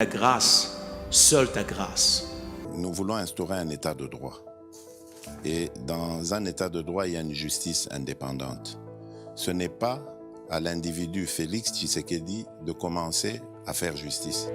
Ta grâce, seule ta grâce. Nous voulons instaurer un état de droit. Et dans un état de droit, il y a une justice indépendante. Ce n'est pas à l'individu Félix Tshisekedi de commencer à faire justice.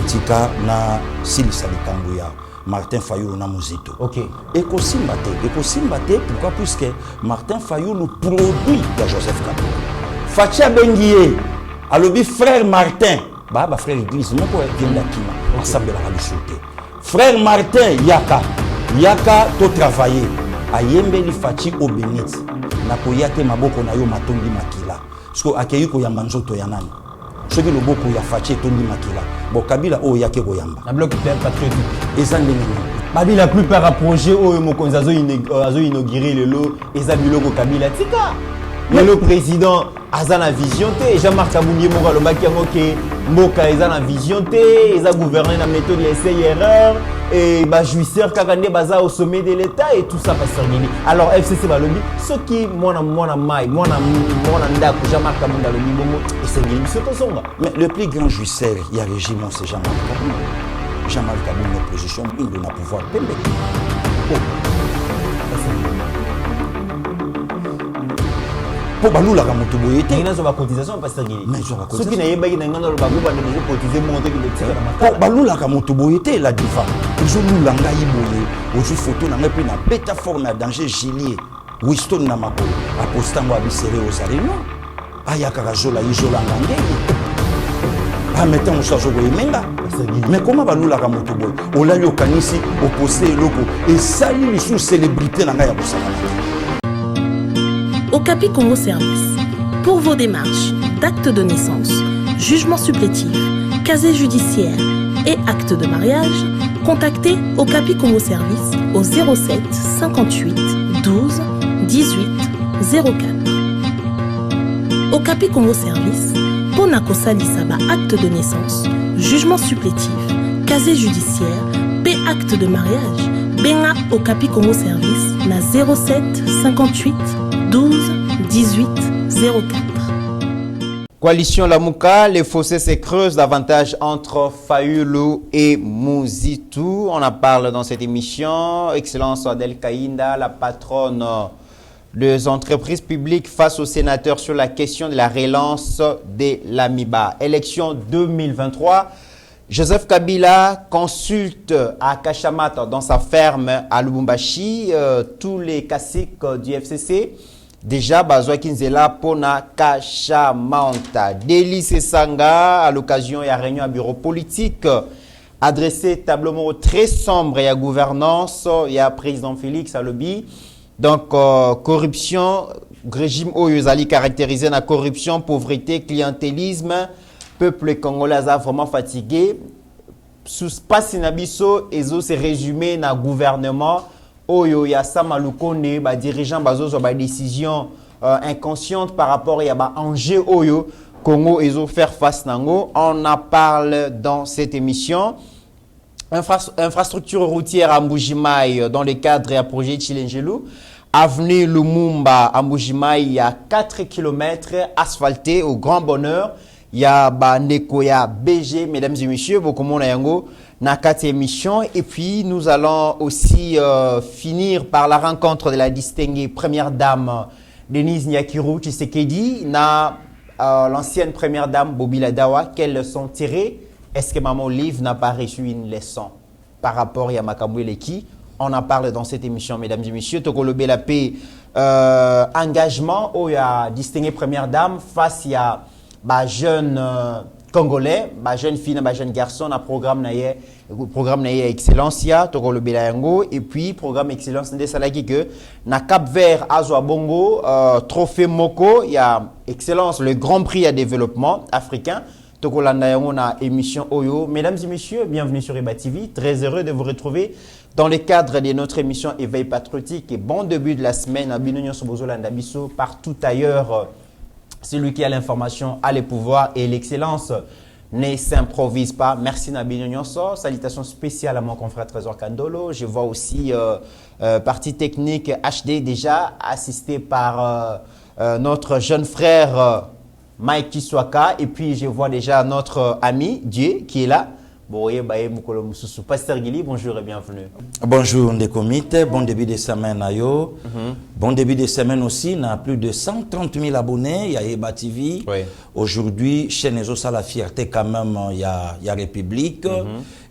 Tika na silisa likambo ya Martin Fayulu na Muzito. Ok. Ekosimba te, pourquoi? Puisque Martin Fayulu produit de Joseph Kabila. Fatia Benguié, alobi frère Martin, ba frère église moko kenda kima, ensemble la sauté. Frère Martin yaka to travailler. Ayembe li Fati Obenit. Na koyate maboko na yo matondi makila. Parce que akeyi ko yamba nzoto ya nani. Soki loboko ya Fati tondi makila. Bon, Kabila o yake goyamba. La bloc patriotique. Et ça ndenge. Babi la plupart à projet o mokonzi azo inaugurer le lot eza biloko Kabila tika. Le président aza na vision te Jean-Marc Kabunye moko lobaki yango ke mboka eza na vision te eza gouverner na méthode ya essai erreur et ba jouisseur kaka nde baza au sommet de l'état et tout ça pasteur Nini. Alors FCC balobi soki mwana mai mwana ndako Jean-Marc Kabunye lobi bongo esengeli biso tosonga. Mais le plus grand jouisseur il y a régime c'est Jean-Marc Kabunye. Jean-Marc Kabunye opposition il doit pouvoir pembe. Pour balula ka moto boyete ina zo ba cotisation pasteur Nini. Mais zo ba cotisation soki na yebaki na ngano ba kuba de cotiser monter ki le tika na makala. Pour balula ka moto boyete la diva. Zo lula ngai boye. Ozu photo na ngai pe na beta forme na danger gilet. Winston na mako. Apostango abisere ozali non. Ayaka ka zola izola ngenge. Ah mettons on s'azo boyemenga. Mais comment balula ka moto boye? Ola yo kanisi opposé loko et sali sous célébrité na ngai ya bosala. Okapi Congo Service. Pour vos démarches d'actes de naissance, jugement supplétif, casier judiciaire et actes de mariage, contactez Okapi Congo Service au 07 58 12 18 04. Okapi Congo Service, Ponako Salisaba acte de naissance, jugement supplétif, casier judiciaire, paix acte de mariage, Benga Okapi Congo Service na 07 58 12 18 04. Coalition Lamuka, les fossés se creusent davantage entre Fayulu et Muzito. On en parle dans cette émission. Excellence Adel Kainda, la patronne des entreprises publiques face aux sénateurs sur la question de la relance de l'AMIBA. Élection 2023. Joseph Kabila consulte à Kachamata dans sa ferme à Lubumbashi tous les caciques du FCC. Déjà, Bazoa Kinzela Pona Kachamanta. Délice Sanga, à l'occasion de la réunion à bureau politique, adressé tableau très sombre et à gouvernance, il y a président Félix Alobi. Donc, corruption, régime Oyozali caractérisé la corruption, pauvreté, clientélisme, peuple congolais a vraiment fatigué. Sous passe nabiso, ezo se résumé na gouvernement. Oyo ya Samalukone, ba dirigeant bazo so ba décision inconsciente par rapport à ba enjeu Oyo Congo ezo faire face nango. On en parle dans cette émission. Infrastructure routière à Mbujimaï dans le cadre du projet Chilengelou. Avenue Lumumba à Mbujimaï, il y a 4 km asphaltés au grand bonheur. Il y a Nekoya BG, mesdames et messieurs, beaucoup de yango na 4 émissions. Et puis, nous allons aussi finir par la rencontre de la distinguée première dame Denise Nyakirou Tshisekedi, l'ancienne première dame Bobi Ladawa. Quelles leçons tirées? Est-ce que Maman Olive n'a pas reçu une leçon par rapport à Makamoué Leki? On en parle dans cette émission, mesdames et messieurs. Tokolo Belapé, engagement où il y a distinguée première dame face à jeune congolais, ba jeune fille, ba jeune garçon, na programme na Excellencia, toko le Belayango, et puis programme Excellence de Salaki que na Cap Vert, Azwa Bongo, Trophée Moko, il y a Excellence, le Grand Prix à développement africain. Toko Landayango na émission Oyo. Mesdames et messieurs, bienvenue sur Eba TV. Très heureux de vous retrouver dans le cadre de notre émission Éveil patriotique et bon début de la semaine à Binonyo Sobozo Landabiso, partout ailleurs. Celui qui a l'information a le pouvoir et l'excellence ne s'improvise pas. Merci Nabino Nyonso. Salutations spéciales à mon confrère Trésor Kandolo. Je vois aussi partie technique HD déjà assisté par notre jeune frère Mike Kiswaka. Et puis je vois déjà notre ami Dieu qui est là. Pasteur Guili, bonjour et bienvenue. Bonjour Ndekomite, bon début de semaine à yo. Bon début de semaine aussi, on a plus de 130 000 abonnés, il y a Eba TV. Oui. Aujourd'hui, chez Nezo, ça la fierté quand même, il y a République.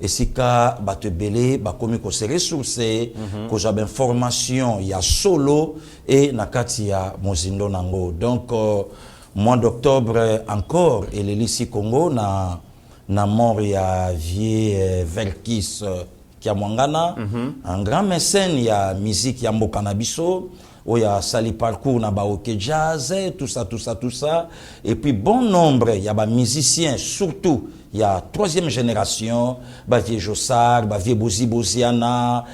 Et si ka bate belé, ba komi ko se ressourcé, ko j'avais information, il y a Solo et nakati ya Mozindo Nango. Donc, mois d'octobre encore, et le lycée Congo na mort ya vie Verkis qui a Mwangana, un grand mécène, il y a musique ya Mbokanabiso, où il y a sali parcours na baoke jazz, tout ça. Et puis bon nombre, il y a des musiciens, surtout, il y a troisième génération, Bavie Jossar, Bavie Bozi Boziana,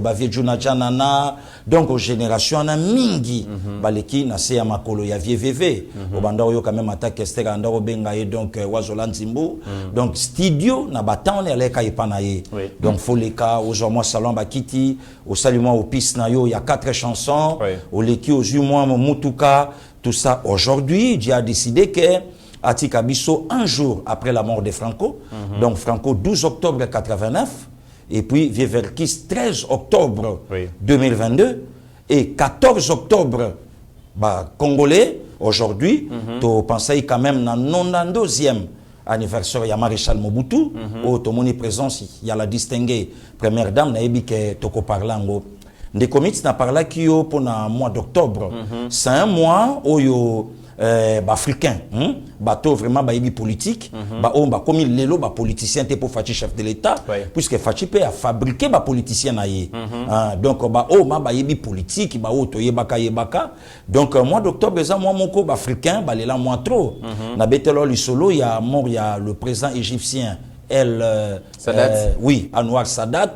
Bavie Junadjanana, donc aux générations, on a mingi, Baleki, Nase Amakolo, il y a VVV, au bandaro yo quand même attaque Esther Andaro Bengaye, donc Wazolan Zimbo, donc studio, na batan, on est allé Kaipanaye, donc faut les cas, aux moi salon Bakiti, au salument au pis na yo, il y a 4 chansons, au leki, aux humois, Mutuka, tout ça. Aujourd'hui, Dieu a décidé que Atika Bisso, un jour après la mort de Franco, donc Franco 12 octobre 89, et puis Vieverkis 13 octobre 2022, et 14 octobre, Congolais, aujourd'hui, tu penses quand même dans le 92e anniversaire, il y a Maréchal Mobutu, où tu as présence, il y a la distinguée première dame, qui Toko Parlango. Des comités n'a parlé qui pour le mois d'octobre. C'est un mois où africain, bateau vraiment politique, comme il est politicien pour faire chef de l'État, puisque Fachi peut fabriquer des politiciens donc politique, donc mois d'octobre ça moi mon africain là moins trop. Na betelo lisolo il y a mort il y a le président égyptien Sadat. Oui, Anwar Sadat,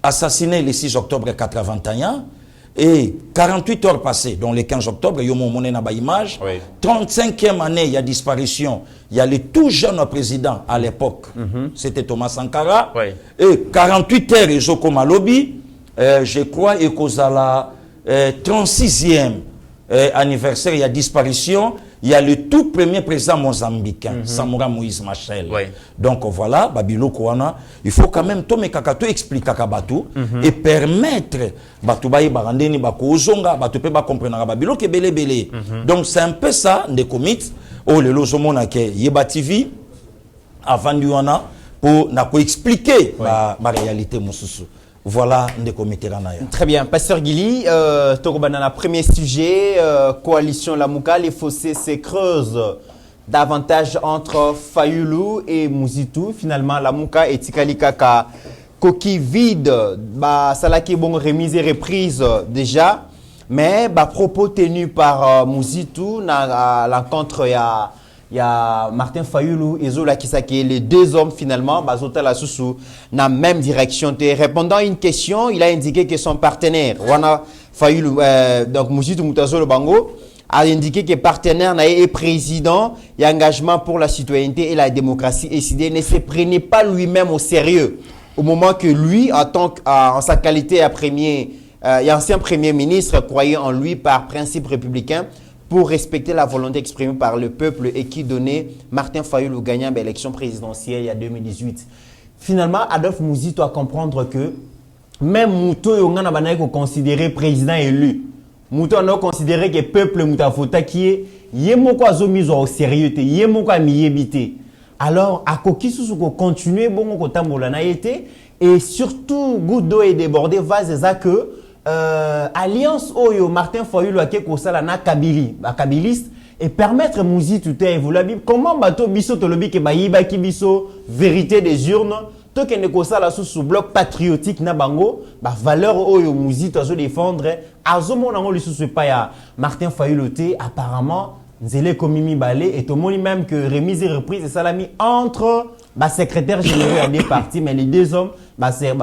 assassiné le 6 octobre 81. Et 48 heures passées, donc le 15 octobre, il y a mon image. 35e année, il y a disparition. Il y a le tout jeune président à l'époque, c'était Thomas Sankara. Et 48 heures, ils ont comme lobby, je crois, et qu'aux la 36e anniversaire, il y a disparition. Il y a le tout premier président mozambicain, Samora Moïse Machel. Donc voilà, Babilo Kouana, il faut quand même Tome Kakato expliquer Kakabatou et permettre Batou Baye Barandeni Bako Zonga, Batou Peba comprendre Babilo ke belé belé. Donc c'est un peu ça, des comités, oh le lozomona ke Yeba TV, avant Duana, pour expliquer ma réalité, mon soussou. Voilà des comités. Très bien. Pasteur Guili, Tokobanana, premier sujet, coalition Lamouka, les fossés se creusent davantage entre Fayulu et Mouzitou. Finalement, Lamouka et Tikalikaka, coquille vide, Salaki bon remise et reprise déjà, mais propos tenus par Mouzitou, à l'encontre, il y a Martin Fayulu et Zola Kisake, les deux hommes finalement, Bazota la Soussou, dans la même direction. Répondant à une question, il a indiqué que son partenaire, Wana Fayulu, donc Mouzitou Moutazo le Bango, a indiqué que partenaire et président et engagement pour la citoyenneté et la démocratie SID ne se prenait pas lui-même au sérieux. Au moment que lui, en sa qualité ancien premier ministre, croyait en lui par principe républicain, pour respecter la volonté exprimée par le peuple et qui donnait Martin Fayulu gagnant l'élection présidentielle il y a 2018. Finalement, Adolphe Mouzitou a comprendre que même Mouto Yongana Banaï considéré président élu, Mouto a considéré que le peuple Moutafota qui est yemoko azomizo au sérieux, yemoko amiyebité. Alors, à Koki Sousouko continuer bon ko tambola na été et surtout Goudo est débordé va que alliance Oyo Martin Fayulu a kosala na Kabili, kabiliste et permettre Mouzi tout est évolué. Comment bateau biso tolobi ke bayiba ki biso vérité des urnes to que ne kosa la sous bloc patriotique na bango ba valeur oyo Mouzi to défendre azomo nango li sous pas ya Martin Fayulu apparemment Nzele Komimi Balé et tout le monde même que remise et reprise et salami entre secrétaire général des partis mais les deux hommes c'est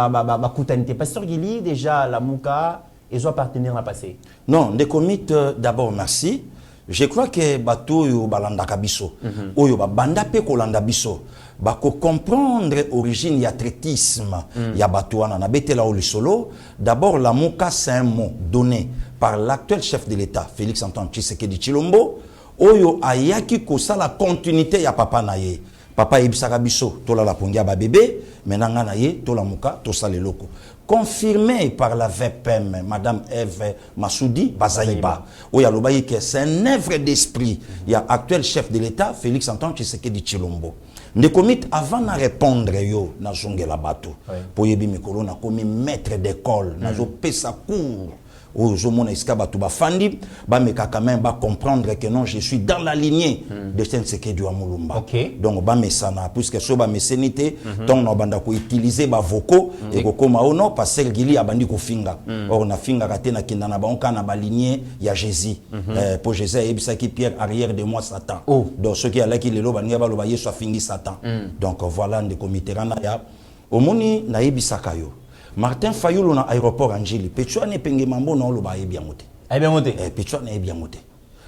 Koutanité. Pasteur Gili déjà la Mouka et soit partenaire à passer. Non, des comites d'abord merci. Je crois que bateau yo balanda kabiso oyo ba banda pe kolanda biso ba ko comprendre origine ya traitisme ya bateau wana na betela o solo. D'abord la Mouka c'est un mot donné par l'actuel chef de l'État Félix Antoine Tshisekedi Tshilombo oyo ayaki kosa la continuité ya papa na ye. Papa ebisaka biso tola la pongia ba bébé menanga na ye tola Mouka to saleloko. Confirmé par la VPM, Madame Eve Massoudi Bazaïba. Oya lobayi que c'est un œuvre d'esprit. Il y a actuel chef de l'État, Félix Antoine Tshisekedi Tshilombo. Ne commit avant de répondre yo na zonge la bateau. Pour yebi mikolo na komi maître d'école, na zo pesa cours. Au Zomona Iskaba Touba Fandi, ba me quand même ba comprendre que non, je suis dans la lignée de Tshisekedi Amulumba. Donc ba me sana puisque so ba me senité, donc na banda ko utiliser ba vocaux et ko koma ono passer gili abandi ko finga. Or na finga raté na kinda na ba on kana ba lignée ya Jésus. Pour Jésus ebisa ki Pierre arrière de moi Satan. Donc ceux qui alla ki lelo banga ba lo ba yeso fingi Satan. Donc voilà de comité rana ya omoni na ebisa kayo. Martin Fayulu na aéroport Angeli Petro ne penge mambo na oloba e bien moté. E bien moté. Petro na e bien moté.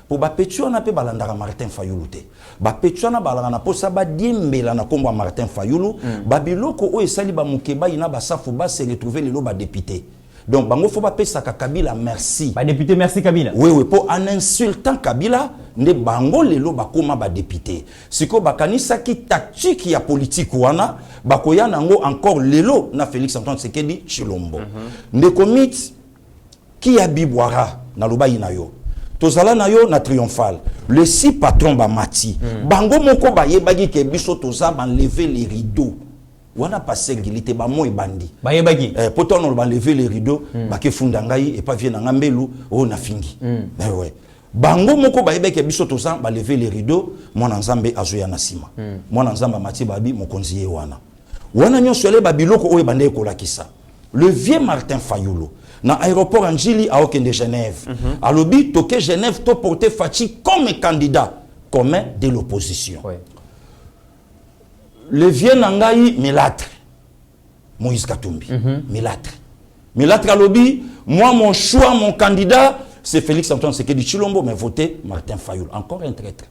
Pour ba Petro na pe balandaka Martin Fayulu te. Ba Petro na balanga na posa ba diembela na kombo Martin Fayulu, ba biloko o esali ba mukeba ina ba safu ba se retrouver le ba député. Donc bango faut pas pesa Kabila merci. Ba député merci Kabila. Oui pour en insultant Kabila ne bango lelo bakoma ba député. Siko bakanisa ki tactique ya politique wana bakoya nango encore lelo na Félix Antoine Tshisekedi Tshilombo. Ne commit ki abibwara na lobayi na yo. Tozala na yo na triomphal. Le si patron ba mati. Bango moko ba yebagi ke biso toza ba lever les rideaux. Wana passé gilité ba mo ebandi. Ba yebagi. Pourtant on va lever les rideaux ba ke funda ngai et pas vient na ngambelu o na fingi. Ouais. Bango moko ba yebeke biso toza ba lever les rideaux mwana nzambe azoya na sima. Mwana nzamba mati babi mokonzi ye wana. Wana nyonso ele ba biloko o ebande ekolakisa. Le vieux Martin Fayulu na aéroport Angeli à Okende Genève. Alobi toke Genève to porter Fachi comme candidat commun de l'opposition. Ouais. Le vieux Nangaï Milâtre, Moïse Katumbi, Milâtre. Milâtre Alobi, moi mon choix, mon candidat, c'est Félix Antoine Tshisekedi Tshilombo, mais votez Martin Fayulu. Encore un traître.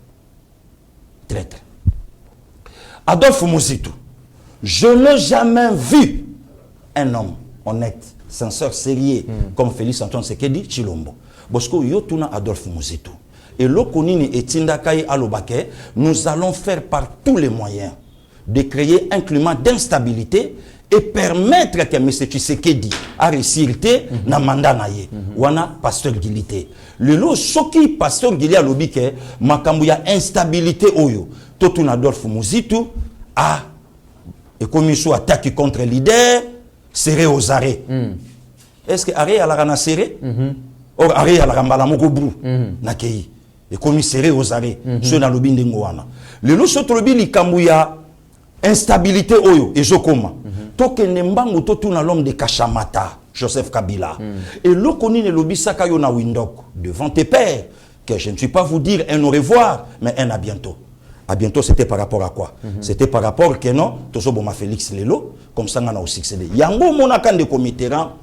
Traître. Adolphe Mouzitou, je n'ai jamais vu un homme honnête, sincère, sérieux, comme Félix Antoine Tshisekedi Tshilombo. Bosco Yotuna Adolphe Mouzitou. Et l'Okonini et Tindakaï Alobake, nous allons faire par tous les moyens de créer un climat d'instabilité et permettre que M. Tshisekedi a réussi na mandat na ye. Wana pasteur Gilité. Le lo soki pasteur Gili a lobi ke makambu ya instabilité oyo. Totuna Adolphe Mouzitou a et commission attaque contre leader serré aux arrêts. Est-ce que arrêt à la rana serré? Or arrêt à la rambala moko brou na kei. Et commission serré aux arrêts. Ce na lobi ndengo wana. Le lo soto lobi likambu ya instabilité oyo ezokoma tokende mbangu totuna l'homme de Kachamata Joseph Kabila et lokoni ne lobisaka yo na windok devant tes pères que je ne suis pas vous dire un au revoir mais un à bientôt. À bientôt c'était par rapport à quoi? C'était par rapport que non tozoboma Félix Lelo comme ça ngana au succéder yango monaka de comiteran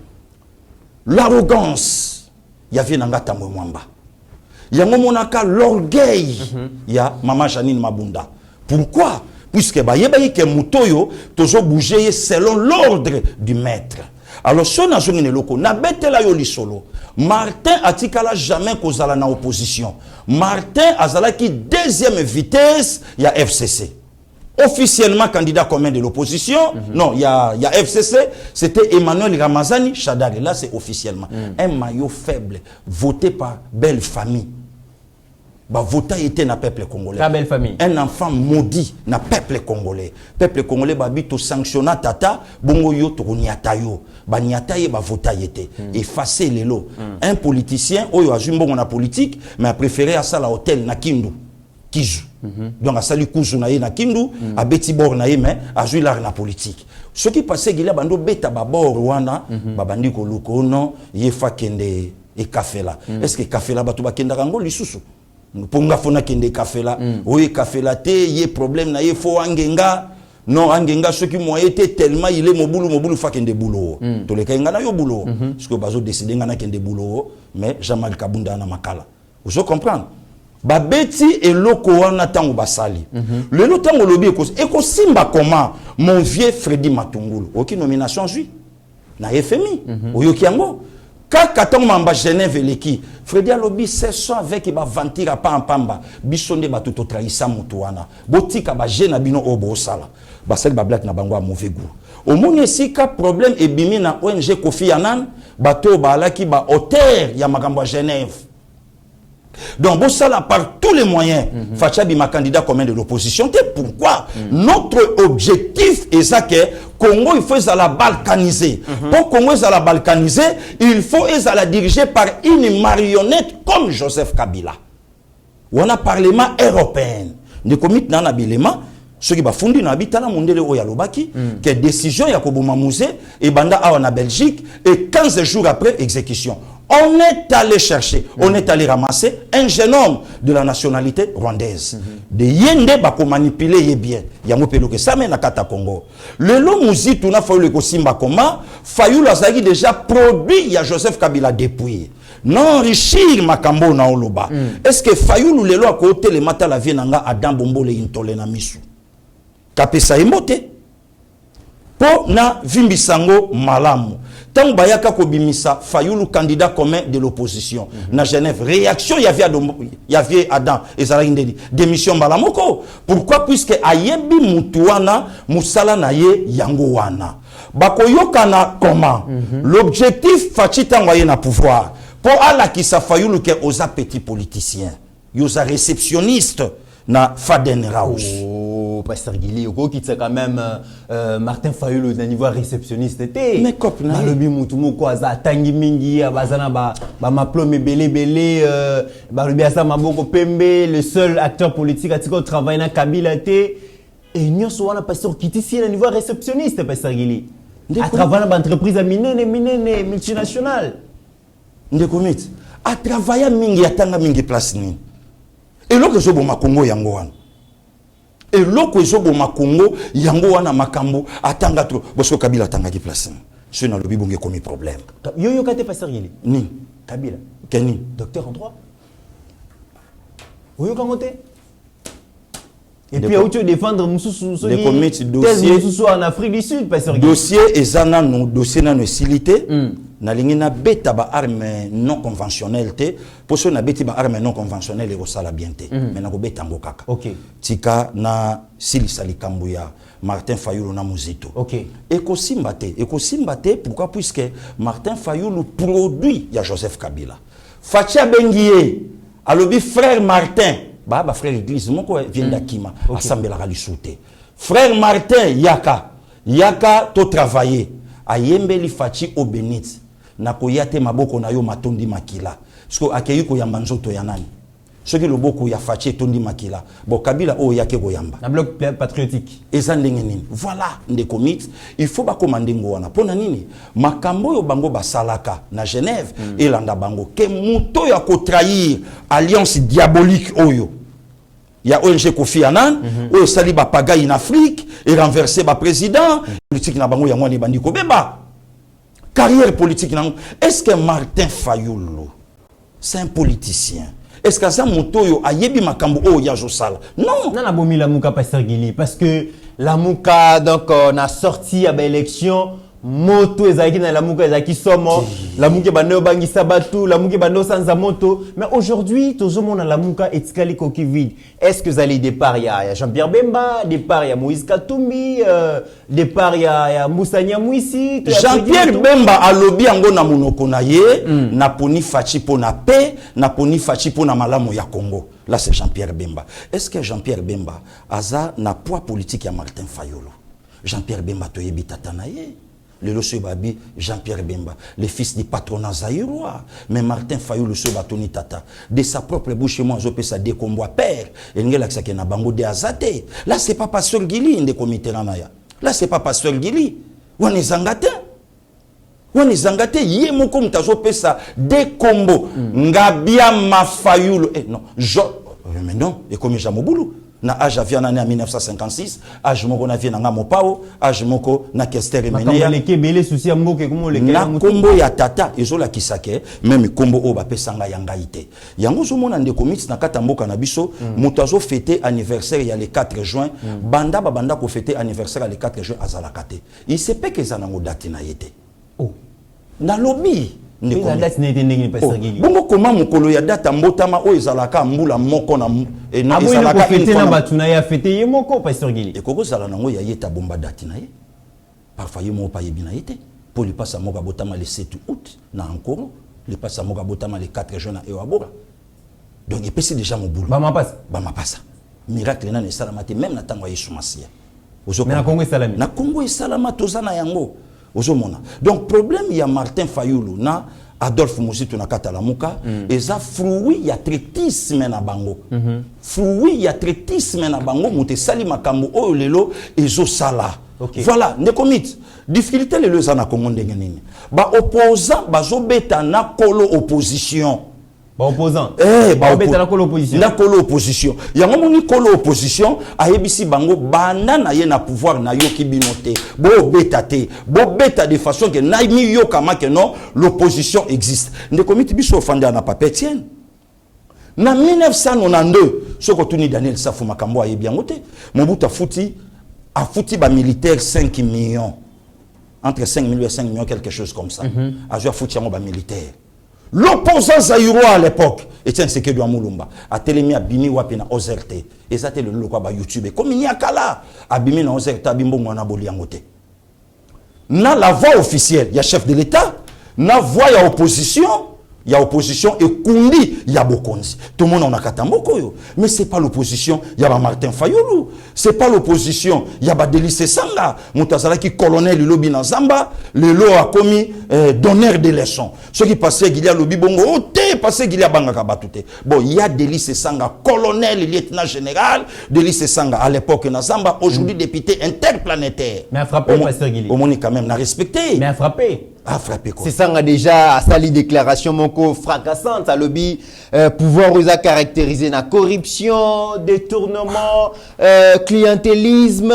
l'arrogance ya vie nanga tamwe mwamba yango monaka l'orgueil ya mama Janine Mabunda. Pourquoi? Puisque ba yebayi ke mutoyo tozo bouger selon l'ordre du maître. Alors so na zongine loko na betela yo lisolo. Martin atikala jamais kozala na opposition. Martin azala ki deuxième vitesse ya FCC. Officiellement candidat commun de l'opposition. Non, il y a FCC, c'était Emmanuel Ramazani Chadari. Là c'est officiellement un maillot faible voté par Belle Famille. voter était na peuple congolais. La belle famille. Un enfant maudit na peuple congolais. Peuple congolais babito sanctionna tata bongo yo to niata yo. Ba niata ye ba voter était. Effacer les lots. Un politicien oyo ajumbongo na politique mais a préféré à ça la hôtel na Kindu. Kizu. Donc a sali kuzu na ye na Kindu, a beti bor na ye mais a joué l'art na politique. Ce qui passait gila bando beta ba bor wana ba bandi ko luko non ye fa kende et café là. Est-ce que café là ba to ba kenda rango lisusu? Ponga fona kende café là. Oui café là te ye problème na ye fo angenga. Non angenga ce qui moi été tellement il est mobulu fa kende boulot. To le kainga na yo boulot. Parce que bazo décider ngana kende boulot mais Jean-Marc Kabunda na makala. Vous comprenez? Babeti et loko wana tango basali. Le lo tango lobi eko simba comment mon vieux Freddy Matungulu. Aucune nomination jui. Na FMI. Oyoki yango. Kaka tango mamba Genève leki. Freddy alobi c'est ça avec ba vantira pa pamba. Bisonde ba tout trahissa mutu wana. Botika ba jena bino obo sala. Basali ba black na bango a mauvais goût. Au monde sika problème e bimi na ONG Kofi Annan bato ba alaki ba auteur ya makambo à Genève. Donc, bon, ça là, par tous les moyens, Fachabi, ma candidat commun de l'opposition, pourquoi notre objectif est ça que Congo, il faut la balkaniser. Pour Congo, il faut la balkaniser, il faut la diriger par une marionnette comme Joseph Kabila. On a parlement européen. Nous commis dans l'habillement, ceux qui bafundi na bitana mondele o ya lobaki que décision ya koboma musée et banda en Belgique et 15 jours après exécution. On est allé chercher, on est allé ramasser un jeune homme de la nationalité rwandaise. De yende bako manipuler ye bien. Yango pelo que ça mena kata Congo. Le lo muzi tuna fa le kosimba koma, Fayulu azaki déjà produit ya Joseph Kabila depuis. Non enrichir makambo na oloba. Est-ce que Fayulu lelo a côté le mata la vie nanga Adam Bombo le intole na misu. Kapesa emote. Po na vimbisango malamu. Tant bayaka ko bimisa Fayulu candidat commun de l'opposition na Genève réaction y avait Adam et Zara Indeli démission balamoko. Pourquoi? Puisque ayebi mutuana musala na ye yango wana bakoyoka na comment l'objectif fachita ngoye na pouvoir pour ala ki sa Fayulu ke oza petit politicien yoza réceptionniste na Faden House. Oh, Pasteur Guili, qui c'est quand même Martin Fayulu au niveau réceptionniste. Mais cop na le bimutumu quoi za tangi mingi bazana ba maplome belé ba le biasa maboko pembe le seul acteur politique qui travaille dans Kabila té et nyonso wana Pasteur Kiti ici au niveau réceptionniste Pasteur Guili. À travers l'entreprise minene multinationale. Ndekomit. À travailler mingi atanga mingi place ni. Et l'autre jour, au Congo, Yangoan. Et l'autre jour, au Congo, Yangoan à Makambo, attanga trop. Parce que Kabila attanga qui place. Je n'ai pas commis problème. Yo kate pasteur Gili. Ni. Kabila. Kenny. Docteur en droit. Yo kangote. Et puis, où tu défendre Moussou les commités dossier en Afrique du Sud, pasteur Gili. Dossier et zana non dossier na facilité. Na lingina beta ba arme non conventionnelle te pour ce na beti ba arme non conventionnelle et au sala bien te mais na ko beta ngo kaka. OK. Tika na Sili Salikambuya Martin Fayulu na Muzito. OK. Ekosimba te pourquoi? Puisque Martin Fayulu produit ya Joseph Kabila. Fatia Benguié alobi frère Martin ba frère église moko vient d'Akima assemblée la lisouté. Frère Martin yaka to travailler ayembeli Fachi au Benit. Na koyate maboko na yo matondi makila. Parce akeyi ko yamba nzoto ya nani. Soki loboko ya Fachi tondi makila. Bo Kabila o yake ko yamba. Na bloc patriotique. Eza ndenge nini. Voilà nde commit. Il faut ba commander ngo wana. Pona nini? Makambo yo bango basalaka na Genève et landa bango ke muto ya ko trahir alliance diabolique oyo. Il y a ONG Kofi Annan, oyo sali ba pagaille en Afrique et renverser ba président. Politique na bango ya ngwani bandiko beba. Carrière politique. Est-ce que Martin Fayulu, c'est un politicien? Est-ce que ça Motoyo a yebi makambo o ya josala? Non. Non, na bomi la mouka pasteur Gili parce que la mouka donc on a sorti à l'élection moto ezaki na lamuka ezaki somo lamuka bando bangi sabatu lamuka bando sanza moto mais aujourd'hui tout le monde a lamuka etikali koki vide. Est-ce que vous allez départ il y a Jean-Pierre Bemba, départ il y a Moïse Katumbi, départ il y a Moussa Nyamwisi, Jean-Pierre Bemba a lobby ango na monoko na ye na poni fachi po na paix na poni fachi po na malamu ya Congo. Là c'est Jean-Pierre Bemba. Est-ce que Jean-Pierre Bemba aza na poids politique ya Martin Fayulu? Jean-Pierre Bemba toyebi tata na ye. Le Losso Babi, Jean-Pierre Bemba, le fils du patronat zaïrois. Mais Martin Fayulu le Batoni Tata, de sa propre bouche, moi, je peux ça décombois père. Et nous avons na bango de azate. Là, c'est pas pasteur Gili, de comité Ranaya. Là, c'est pas pasteur Gili. On est zangate. On est zangate. Yé mon comme ta zo pesa décombo. Ngabia ma Fayulu. Eh non, mais non, et comme Jamoboulou. Na âge avia en 1956, âge moko na vie na mopao, âge moko na Kester Emenea. Na kombo ya tata ezola kisake, même kombo o ba pesanga yanga ite. Yango zo mona ndeko mix na kata mboka na biso, mutazo fêter anniversaire ya le 4 juin, banda ko fêter anniversaire le 4 juin azala kate. Il se peut que ça na date na yete. Oh. Na lobby bongo comment mokolo ya data mbotama o ezalaka mbula moko na ezalaka fete na batuna ya fete ye moko pasteur Gili ekoko sala nango ya yeta bomba date na ye parfois ye mo pa yebi na yete pour lui passa moka botama le 7 août na Ankoro le passa moka botama le 4 juin na Ewabora donc il peut déjà mon boulot ba ma passa miracle na ne salamate même na tango Yesu Masia mais na Congo salami na Congo salama tozana yango. Donc problème il y a Martin Fayulu na Adolphe Mouzitu na Katalamuka et ça fruit il y a traitisme na bango fruit il y a traitisme na bango mote sali makambo oyo lelo ezo sala voilà ne commit difficulté lelo za na Congo ndenge nini ba opposant bazo beta na kolo opposition opposant na kolo opposition yango moni kolo opposition ayebisi bango banda na ye na pouvoir na yo ki binote bo beta de façon que na mi yo kama que non l'opposition existe nde komiti biso ofanda na Papa Etienne na 1992 soko tuni Daniel Safu makambo ayebi yango te Mobutu a fouti ba militaire 5 millions entre 5 millions et 5 millions quelque chose comme ça a joué fouti yango ba militaire. L'opposant zaïrois à l'époque, Etienne Tshisekedi Mulumba, a télémi abimi wapi na OZRT. Et ça le lokwa ba YouTube. Comme il y a kala, abimi na OZRT abimbo mwana boli yangote. Na la voix officielle, il y a chef de l'État, na voix ya opposition et kundi ya bokonzi. Tout le monde en a katamboko yo. Mais c'est pas l'opposition, il y a Martin Fayulu. C'est pas l'opposition, il y a Délice Sanga. Moutazala qui colonel le lobby na Zamba, le lot a commis donneur de leçons. Ce qui passait qu'il y a lobby bongo, passé qu'il y a banga kabatute. Bon, il y a Délice Sanga, colonel, lieutenant général, Délice Sanga à l'époque na Zamba, aujourd'hui député interplanétaire. Mais à frapper, pasteur Gili. Au moins quand même n'a respecté. Mais à frapper. A frappé quoi. C'est ça on a déjà sali déclaration moko fracassante à lobby pouvoir usa caractériser na corruption, détournement, clientélisme,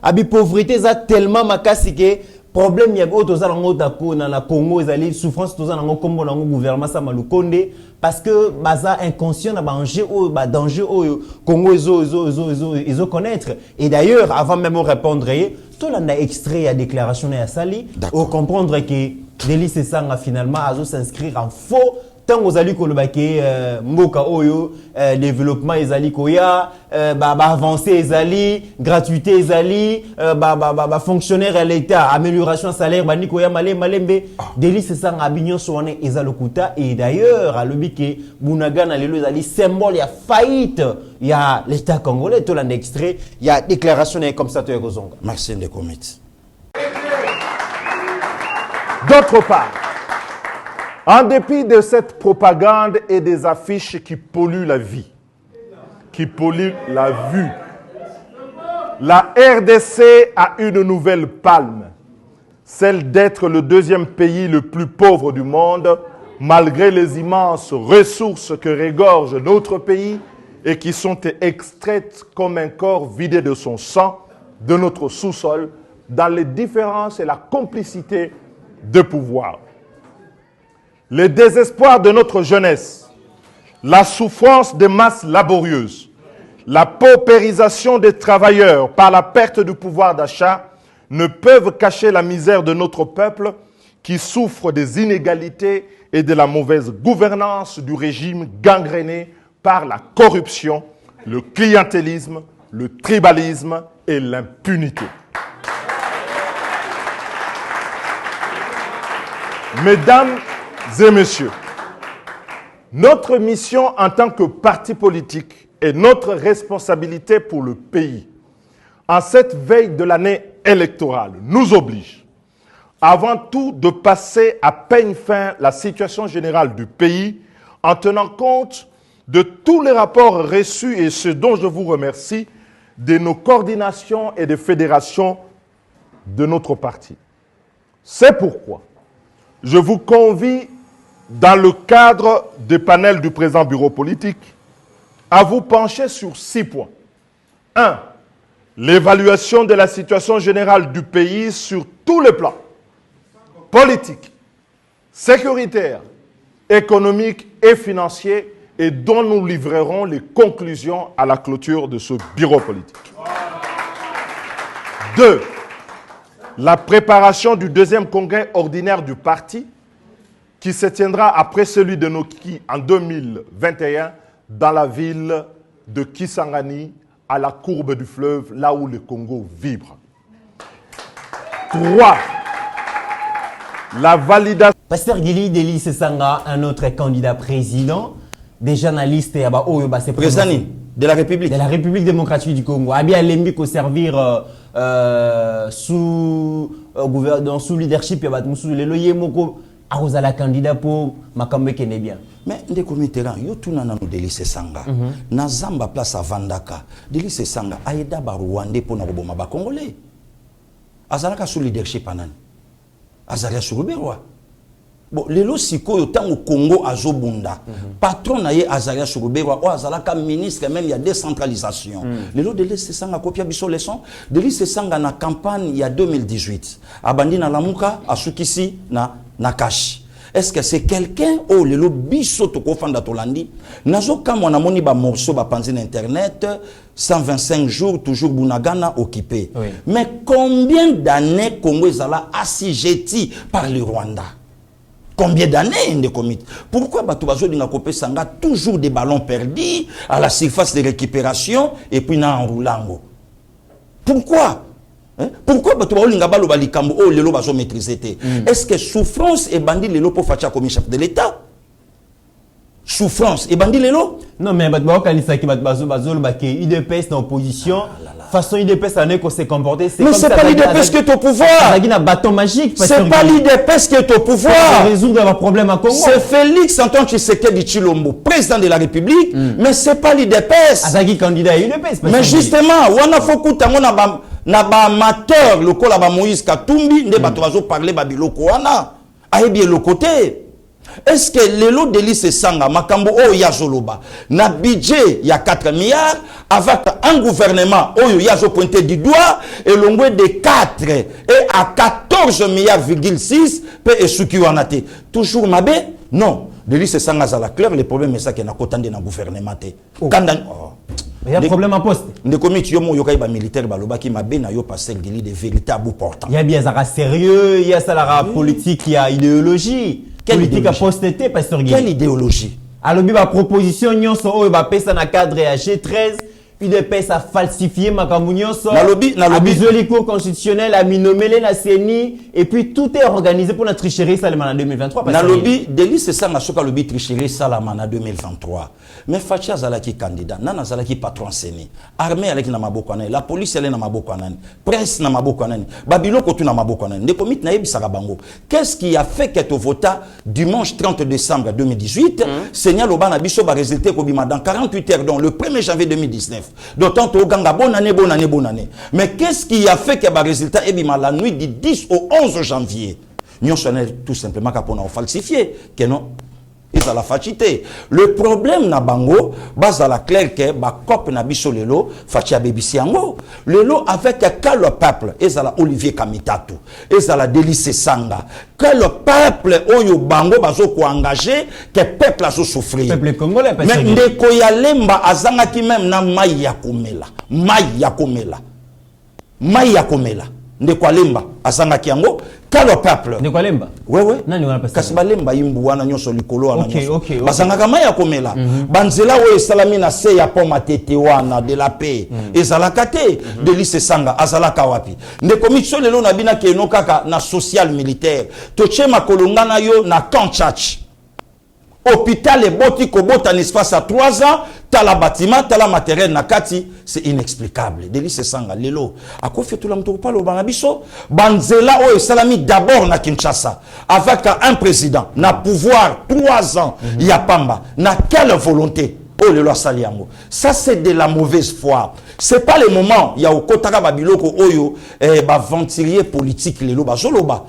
abi pauvreté ça tellement makasi que problème ya auto za nango dako na Congo ezali souffrance to za nango kombo nango gouvernement sa malukonde parce que baza inconscient na danger ou ba danger au Congo ezo connaître et d'ailleurs avant même de répondre tout là a extrait la déclaration de Sali pour comprendre que Délice Sanga finalement a s'inscrire en faux tant aux alliés kolobaki mboka oyo développement ezali koya avancer ezali gratuité ezali fonctionnaire à l'état amélioration salaire bani koya malembe Délice Sanga abignon soane ezalokuta et d'ailleurs a lobi que Bunaga na lelo ezali symbole ya faillite il y a l'état congolais tout l'an extrait il y a déclaration comme ça to ekozonga merci de comité. D'autre part, en dépit de cette propagande et des affiches qui polluent la vie, qui polluent la vue, la RDC a une nouvelle palme, celle d'être le deuxième pays le plus pauvre du monde, malgré les immenses ressources que régorge notre pays et qui sont extraites comme un corps vidé de son sang de notre sous-sol dans les différences et la complicité de pouvoir. Le désespoir de notre jeunesse, la souffrance des masses laborieuses, la paupérisation des travailleurs par la perte du pouvoir d'achat ne peuvent cacher la misère de notre peuple qui souffre des inégalités et de la mauvaise gouvernance du régime gangréné par la corruption, le clientélisme, le tribalisme et l'impunité. Mesdames et messieurs, notre mission en tant que parti politique et notre responsabilité pour le pays, en cette veille de l'année électorale, nous oblige avant tout de passer à peigne fin la situation générale du pays en tenant compte de tous les rapports reçus et ce dont je vous remercie, de nos coordinations et des fédérations de notre parti. C'est pourquoi je vous convie, dans le cadre des panels du présent bureau politique, à vous pencher sur 6 points. 1. L'évaluation de la situation générale du pays sur tous les plans, politique, sécuritaire, économique et financier, et dont nous livrerons les conclusions à la clôture de ce bureau politique. 2. La préparation du 2e congrès ordinaire du parti, qui se tiendra après celui de Noki en 2021 dans la ville de Kisangani, à la courbe du fleuve, là où le Congo vibre. 3. La validation... Pasteur Guili Deli Sesanga, un autre candidat président, des journalistes et c'est Président de la République. De la République démocratique du Congo. Abia Lembiko servir sous leadership et sous le loyemoko à la candidat pour Makambe Kene bien. Mais ndeko mitterrand yo tuna na Deli Sesanga na zamba place à Vandaka Deli Sesanga aida ba Rwanda pour na koboma ba Congolais azalaka sous leadership anani azalaka sur Ruberwa. Bon, lelo sikoyo tango Congo azobunda patron na ye Azaria Suruberwa o azalaka ministre même il y a décentralisation. Lelo Deli Sesanga kopia biso leçon Deli Sesanga na campagne il y a 2018 abandi na lamuka asukisi na kashi. Est-ce que c'est quelqu'un oh lelo biso to kofanda tolandi nazo kama na moni ba morceau ba panzi na internet 125 jours toujours Bunagana occupé. Oui. Mais combien d'années Congo ezala assujetti par le Rwanda? Combien d'années de comités? Pourquoi Batubazo Dinga Kopé Sanga toujours des ballons perdus à la surface de récupération et puis na enroulango? Pourquoi? Pourquoi Batubazo Dinga Balo Balikambo oh lelo bazo maîtriser? Est-ce que souffrance et bandit lelo pour faire comme chef de l'État? Souffrance et bandit lelo? Non mais Batubazo Kanisa qui Batubazo Bazo Baké UDPS dans opposition. Façon IDPS à ne qu'on s'est comporté. Mais c'est pas l'IDPS qui est au pouvoir. C'est un bâton magique. C'est pas l'IDPS qui est au pouvoir. Pour résoudre leurs problèmes à Congo. C'est Félix Antoine Tshisekedi Tshilombo, président de la République, mais c'est pas l'IDPS. Azaki candidat à l'IDPS. Mais justement, wana foku tango na ba amateur loko la ba Moïse Katumbi ne batozo parler babiloko wana. Ayebi le côté. Est-ce que Lelo Deli Sesanga makambo o yazoloba na budget il y a 4 milliards avec un gouvernement oyo yazo pointé du doigt et l'ongwe de 4 et à 14 milliards,6 pe esuki wanate toujours mabe non Deli Sesanga za la clair le problème est ça qu'il y a kotande na gouvernement te il y a un problème à poste. Ne commis yomo yokai ba militaire baloba ki mabe na yo passer Deli de véritables portant. Il y a bien ça sérieux, il y a ça la politique, il y a idéologie. Quelle politique à posteté, Pasteur Guy? Quelle idéologie? Alors, ma proposition, nyonso, va passer dans le cadre à G13, UDPS a falsifié ma camounionso, a besoin les cours constitutionnels, a minomé la CENI, et puis tout est organisé pour la tricherie Salaman en 2023. Nalobi, Deli, c'est ça, la lobby tricherie Salaman en 2023. Mais Fatia Zalaki candidat, Nana Zalaki patron CENI, armée avec Namabokane, la police elle est Namabokane, presse Namabokane, Babylon Kotu Namabokane, des comités Naïb Sarabango. Qu'est-ce qui a fait que tu votas dimanche 30 décembre 2018, Seigneur Lobana Bisso va résulter dans 48 heures, donc le 1er janvier 2019. D'autant que Ganga, bonne année. Mais qu'est-ce qui a fait que le résultat est la nuit du 10 au 11 janvier? Nous sommes tout simplement qu'on a falsifié, que non. Ils ont la fatité. Le problème na bango, base à la claire que ba cop na biso lelo, fatia bebisi yango. Lelo avec que le peuple, ils ont la Olivier Kamitatu, ils ont la Deli Sesanga, que le peuple oyo bango bazo ko engagé, que peuple a souffrir. Peuple congolais parce mais ndeko ya lemba azanga ki même na mai ya komela. ndeko alemba azanga kiango kalo peuple ndeko alemba wewe nani wana kasi balemba imbu wana nyonso likolo wana okay. bazanga kama ya komela banzela oyo esalami na se ya poma tete wana de la paix ezalaka te Delice Sanga azalaka wapi ndeko mitso lelo na bina keno kaka na social militaire toche makolonga na yo na camp church hôpital et boti kobota l'espace à 3 ans, t'as la bâtiment, t'as la matériel nakati, c'est inexplicable. Delice Sanga lelo. A quoi fait tout la mto palo banabiso? Banzela o salami d'abord na Kinshasa avec un président na pouvoir 3 ans, ya pamba. Na quelle volonté? Oh le loi saliango. Ça c'est de la mauvaise foi. C'est pas le moment ya okotaka babiloko oyo ba ventilier politique lelo ba zoloba.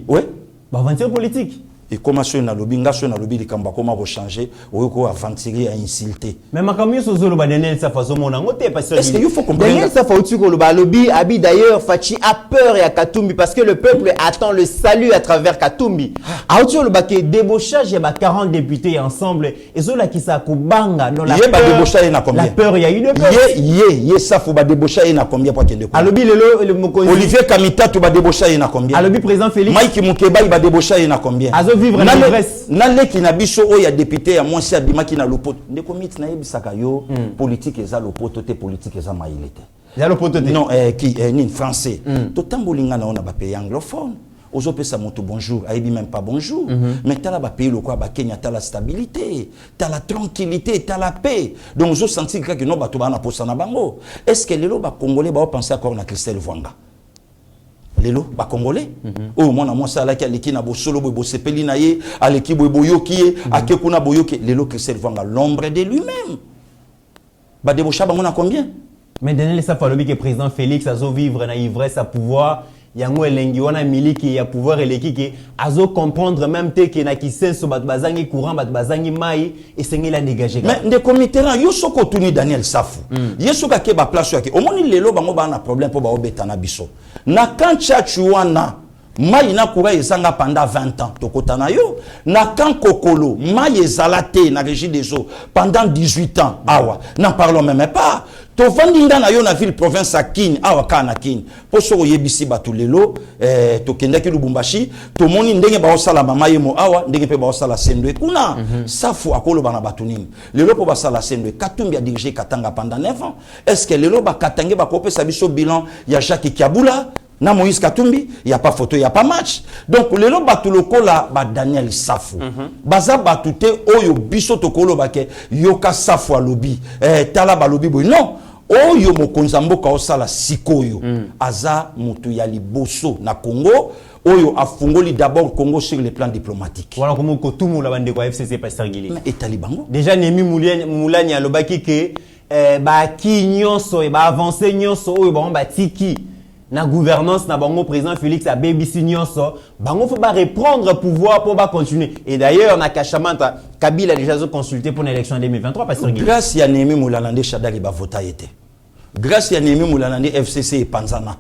Ouais. Ba ventilier politique. Et comment sur na lobby, nga sur na lobby, comment va changer, ou quoi aventurer à insulter. Mais ma camion sur le Daniel ça façon mon angoté parce que est-ce qu'il faut comprendre Daniel ça faut tu que le lobby abi d'ailleurs Fachi a peur et à Katumbi parce que le peuple attend le salut à travers Katumbi. A tu le baké débauchage il y a 40 députés ensemble et zo la qui ça kubanga dans la débauchage na combien? La peur il y a eu de peur. Yé ça faut ba débauchage na combien pour qu'il a lobby le Mokonzi Olivier Kamita tu ba débauchage na combien? A lobby président Félix Mike Mukeba il ba débauchage na combien? Vivre na l'ivresse. Nale ki na biso o ya député ya mwasi abima ki na lopoto. Ndeko mit na yebisaka yo politique eza lopoto te politique eza maile te. Ya lopoto te. Non qui ni français. To tambolinga na ona ba pays anglophone. Ozo pesa moto bonjour, ayebi même pas bonjour. Mais t'as la ba pays lokwa ba Kenya t'as la stabilité, t'as la tranquillité, t'as la paix. Donc ozo sentir que no bato ba na posa na bango. Est-ce que lelo ba congolais ba penser encore na Christelle Vwanga? Lelo ba congolais oh mona moi ça la ki aleki na bo solo bo sepeli na ye aleki bo boyoki ye akekuna boyoki lelo Christelle Vwanga l'ombre de lui-même ba débaucha ba mona combien mais Daniel ça falobi que président Félix azo vivre na ivresse à pouvoir yango elengi wana miliki ya pouvoir eleki ke azo comprendre même te ke na kisenso bat bazangi courant bat bazangi mai et sengela dégager mais de commitera yo soko tuni Daniel Safu yeso ka ke ba place yake omoni lelo bango ba na problème po ba obeta na biso na kancha chuana mai na courant ezanga pendant 20 ans tokota na yo na kan kokolo mai ezalate na régie des eaux pendant 18 ans awa n'en parlons même pas to vandinga na yo na ville province à Kin awa kana Kin poso yebisi batu lelo to kendaki Lubumbashi to moni ndenge ba osala mama yemo awa ndenge pe ba osala sendwe kuna safu akolo bana batu nini lelo po ba sala sendwe Katumbi a dirigé Katanga pendant 9 ans est-ce que lelo ba Katanga ba kopesa biso bilan ya Jacques Kiabula na Moïse Katumbi, il n'y a pas photo, il n'y a pas match. Donc, le batu lokola ba Daniel Safu. Baza batute oyo biso tokolo bake yoka Safu alobi. Tala ba lobi boy. Non. Oyo mokonza mboka osala sikoyo. Aza mutu ya liboso na Congo. Oyo afungoli d'abord Congo sur le plan diplomatique. Voilà comment kotumu la bande kwa FCC Pasteur Gili. Mais et talibango. Déjà Nemi Moulani alobaki ke ba ki nyonso e ba avancer nyonso oyo ba tiki. Na gouvernance na bango président Félix a BBC nyonso bango faut pas reprendre pouvoir pour pas continuer et d'ailleurs na Kachamanta Kabila a déjà consulté pour l'élection en 2023 parce que grâce à Nemi Moulalande Chadari ba vota été grâce à Nemi Moulalande FCC et Panzana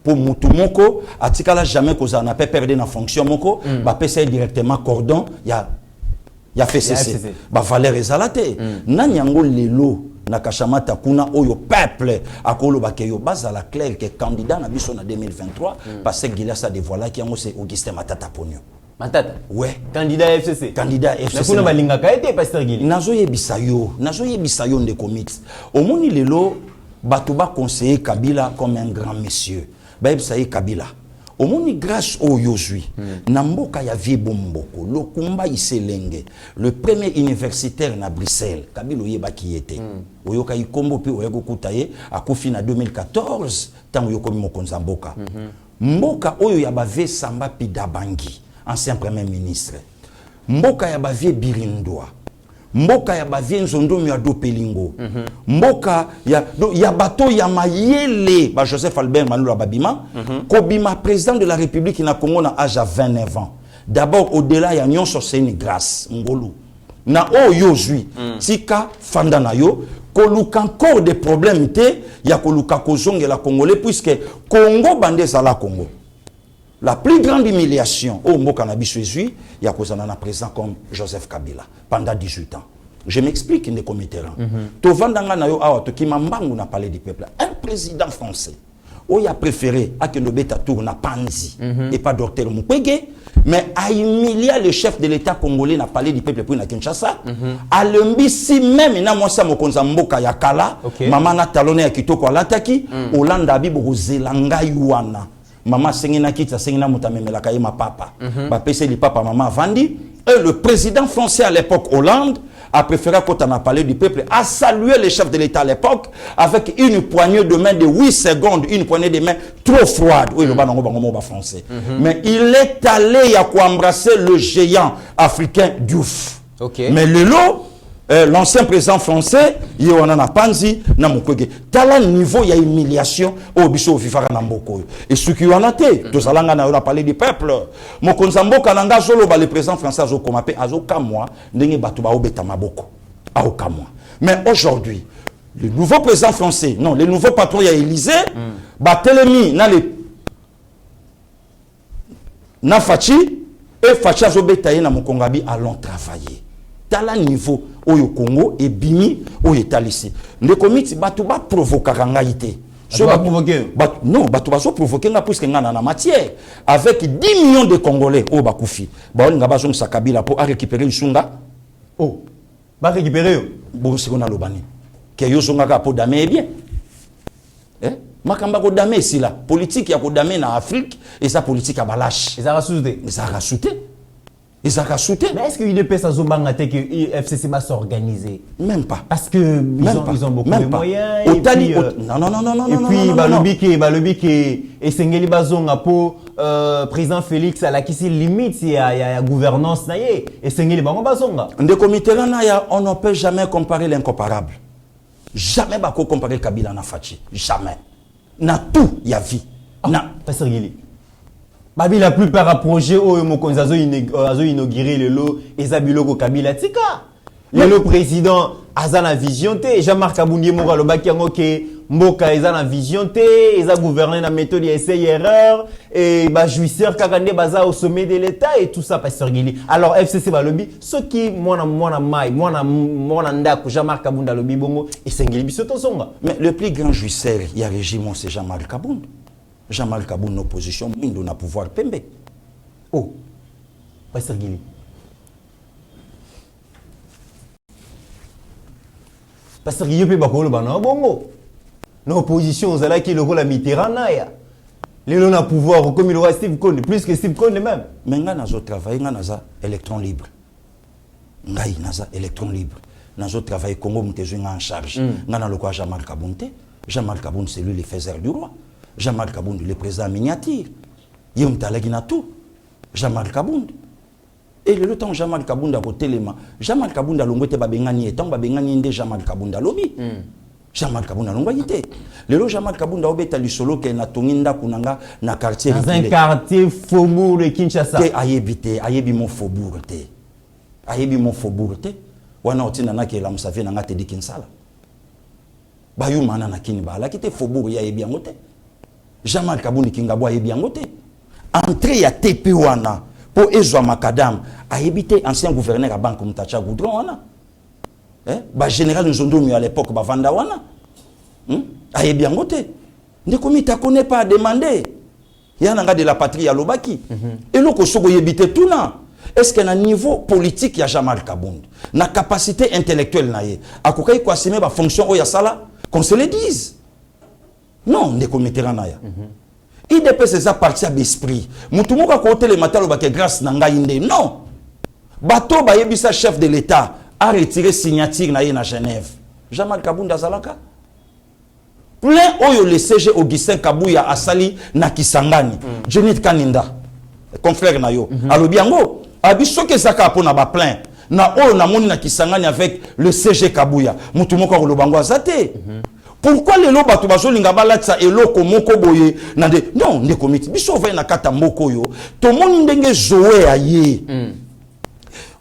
pour mutu moko atikala jamais ko na peut perdre na fonction moko ba pesa directement cordon ya FCC ba valeur ezalate na nyango lelo na Kachamata kuna oyo peuple akolo bakeyo bazala clair que candidat na biso na 2023 parce que Gilas a dévoilé qui c'est Augustin Matata Ponyo. Matata ouais candidat FCC FCC kuna balinga ka été Pasteur Gili nazo yebisa yo ndeko mix omoni lelo bato ba conseiller Kabila comme un grand monsieur ba yebisa ye Kabila omoni grâce au Yozui na mboka ya vie bomboko lokumba iselenge le premier universitaire na Bruxelles Kabila yebaki yete oyoka ikombo pe oyako kutaye akufi na 2014 tango yokomi mokonza mboka mboka oyo ya bave Samba Pidabangi ancien premier ministre mboka ya bavie Birindwa mboka ya bavie Nzondo Miado Pelingo mboka ya bato ya mayele ba Joseph Albert Manula Babima kobima président de la République na Congo na âge à 29 ans d'abord au-delà ya nyonso c'est une grâce ngolu na oyo zui tika fanda na yo koluka encore des problèmes te ya koluka kozongela congolais puisque Congo bande sala Congo la plus grande humiliation au mboka na biso ezui ya kozana na président comme Joseph Kabila pendant 18 ans. Je m'explique ndeko mitterrand. To vandanga na yo awa to ki mambangu na palais du peuple. Un président français il a préféré à que le bêta tourne à Panzi et pas docteur Mukwege, mais a humilié le chef de l'État congolais n'a parlé du peuple pour na Kinshasa. À l'embissi même na moi ça mokonza mboka ya kala, maman na talonné ya kitoko alataki, Olanda bi bozelanga yuana. Maman sengina kita sengina mutamemela kayema papa. Ba pese li papa maman vandi. Et le président français à l'époque Hollande a préféré, quand on a parlé du peuple, à saluer le chef de l'État à l'époque avec une poignée de main de 8 secondes, une poignée de main trop froide. Oui, le bango français. Mais il est allé à embrasser le géant africain Diouf. Mais le lot, l'ancien président français, il y a Panzi, na Mukwege. Tel niveau, il y a humiliation au biso vivara na mboko. Et ce qui en a été, tous alanga na parlé du peuple. Mokonzambo kananga zolo ba le président français azo komape azo kamwa ndenge batu ba obeta maboko. A okamwa. Mais aujourd'hui, le nouveau président français, non, le nouveau patron ya Élysée, ba telemi na le na Fachi et Fachi azo beta na Mukongabi allons travailler. Tala niveau au Congo et bimi au Italisi. Le comité batu ba provoquer ngaité. Non, batu ba so provoquer nga puisque nga na matière avec 10 millions de Congolais au Bakoufi. Ba on nga ba zong sakabila pour récupérer Usunga. Oh. Ba récupérer bon c'est qu'on a lobani. Que yo zonga ka pour damer bien. Makamba ko damer ici là. Politique ya ko damer na Afrique et sa politique à balache. Ils ont rassouté. Ils ont rassouté. Ils ont rassouté. Mais est-ce qu'il peut s'azobangate que FCC va s'organiser? Même pas. Parce que ils ont beaucoup de moyens. Et puis, non. Et puis, balobi qui et Sengeli Bazonga pour président Félix à la qui s'il limite il y a gouvernance naie et Sengeli Bazonga. De comité là on ne peut jamais comparer l'incomparable. Jamais bako comparer Kabila na Fachi. Jamais. Na tout y a vie. Na pas Sengeli. Babi la plupart à projet où Mokonzi azo inauguré le lot et Zabiloko Kabila tika. Le président azana vision te Jean-Marc Kabundi Mora le baki yango ke mboka ezana vision te eza gouverner na méthode ya essai erreur et ba jouisseur kakande baza au sommet de l'état et tout ça pasteur Gili. Alors FCC balobi ce qui mona ndako Jean-Marc Kabundi lobi bongo et Sengeli biso to songa. Mais le plus grand jouisseur il y a régime c'est Jean-Marc Kabundi. Jean-Marc Kaboun, opposition, il a pouvoir pembe. Oh, Pasteur Gili. Pasteur Gili, peut pas le banana bongo. L'opposition, c'est là qui le rôle à Mitterrand. Les gens ont pouvoir, comme il aura Steve Conde, plus que Steve Conde même. Mais nous avons travaillé, nous avons électron libre. Nous avons électron libre. Nous avons travaillé Congo, nous sommes en charge. Nous avons le quoi Jean-Marc Kaboun. Jean-Marc Kaboun, c'est lui le faiseur du roi. Jean-Marc Kabound, le président miniature. Yom Talagina tout. Jean-Marc Kabound. Et le temps Jean-Marc Kabound a voté les mains. Jean-Marc Kabound a l'ongoué babengani et tant babengani inde Jean-Marc Kabound a lobby. Jean-Marc Kabound a l'ongoué. Le lot Jean-Marc Kabound a obéta du solo qui est na Tonginda Kunanga na quartier. Dans un quartier faubourg de Kinshasa. Ayebi mon faubourg te. Ayebi mon faubourg te. Wana otina na ke la musafé na ngate di Kinsala. Bayou mana na kini ba la kite faubourg ya yebi angote. Jean-Marc Kabound Kingabo a bien goûté. Entrée à TP wana pour Ezwa Makadam a évité ancien gouverneur à Banque Mutacha Goudron wana. Ba général Nzondomi à l'époque ba Vanda wana. A bien goûté. Ne comité connaît pas demander. Il y a un de la patrie à Lobaki. Et le Kosovo yébité tout na. Est-ce qu'à un niveau politique il y a Jean-Marc Kabound na capacité intellectuelle na ye. A kokai ko assumer ba fonction o ya sala qu'on se le dise. Non, ne commettre naya. Il dépêche ses parties d'esprit. Moutoumouka côté le matin le grâce nanga inde. Non. Bateau ba yebisa chef de l'État a retiré signature na Genève. Jean-Marc Kabound azalaka. Plein oyo le CG Augustin Kabouya asali na Kisangani. Jenit Kaninda. Confrère na yo. Alobiango. Abisoke zaka pona ba plein. Na oyo na moni na Kisangani avec le CG Kabouya. Moutoumouka ko lobango azate. Pourquoi les loba to bazo linga balatsa eloko moko boye na de non ne komiti biso va na kata moko yo to moni ndenge zoé aye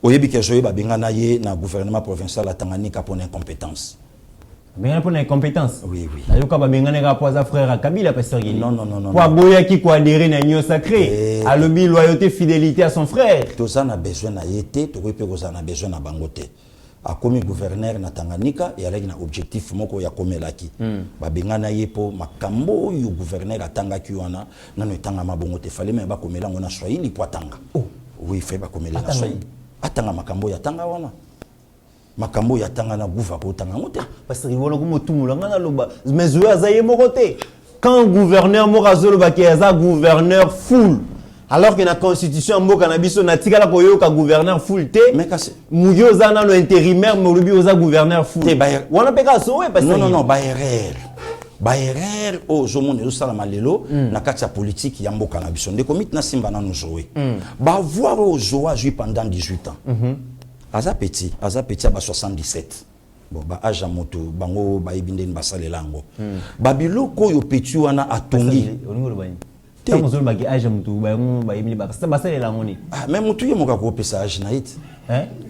oyebi ke zoé ba benga na ye na gouvernement provincial à Tanganyika pour incompétence. Benga pour incompétence. Oui. Na yoka ba benga na poza frère à Kabila pasteur Gili. Non. Pour boya ki ko adhérer na union sacrée, à l'obi loyauté fidélité à son frère. To ça na besoin na yete to ko pe ko ça na besoin na bangote. a commis gouverneur na Tanganyika et avec un objectif moko ya komelaki ba bengana yepo makambo yo gouverneur atanga kiwana nano etanga mabongo te fallait même ba komela ngona Swahili po atanga oui fait ba komela na Swahili atanga makambo ya tanga wana makambo ya tanga na gouva ko tanga ngote parce que wala ko motumula ngana loba mais zo azaye moko te quand gouverneur morazolo ba ki aza gouverneur full alors que la constitution mboka na biso na tikala ko yoka gouverneur full te mais kasi muyo za na no intérimaire mo lobi oza gouverneur full te ba wana peka so we parce que non ba erreur o zomone sala malelo na kati ya politique ya mboka na biso ndeko mit na simba na nous jouer ba voir o zoa jouer pendant 18 ans aza petit à 77 bon ba âge moto bango ba ibindeni basalela ngo ba biloko yo petit wana atongi te mo zolo ba ki âge moto ba ngo ba ibini ba basalela ngoni même mutu ye moka ko pesa âge na it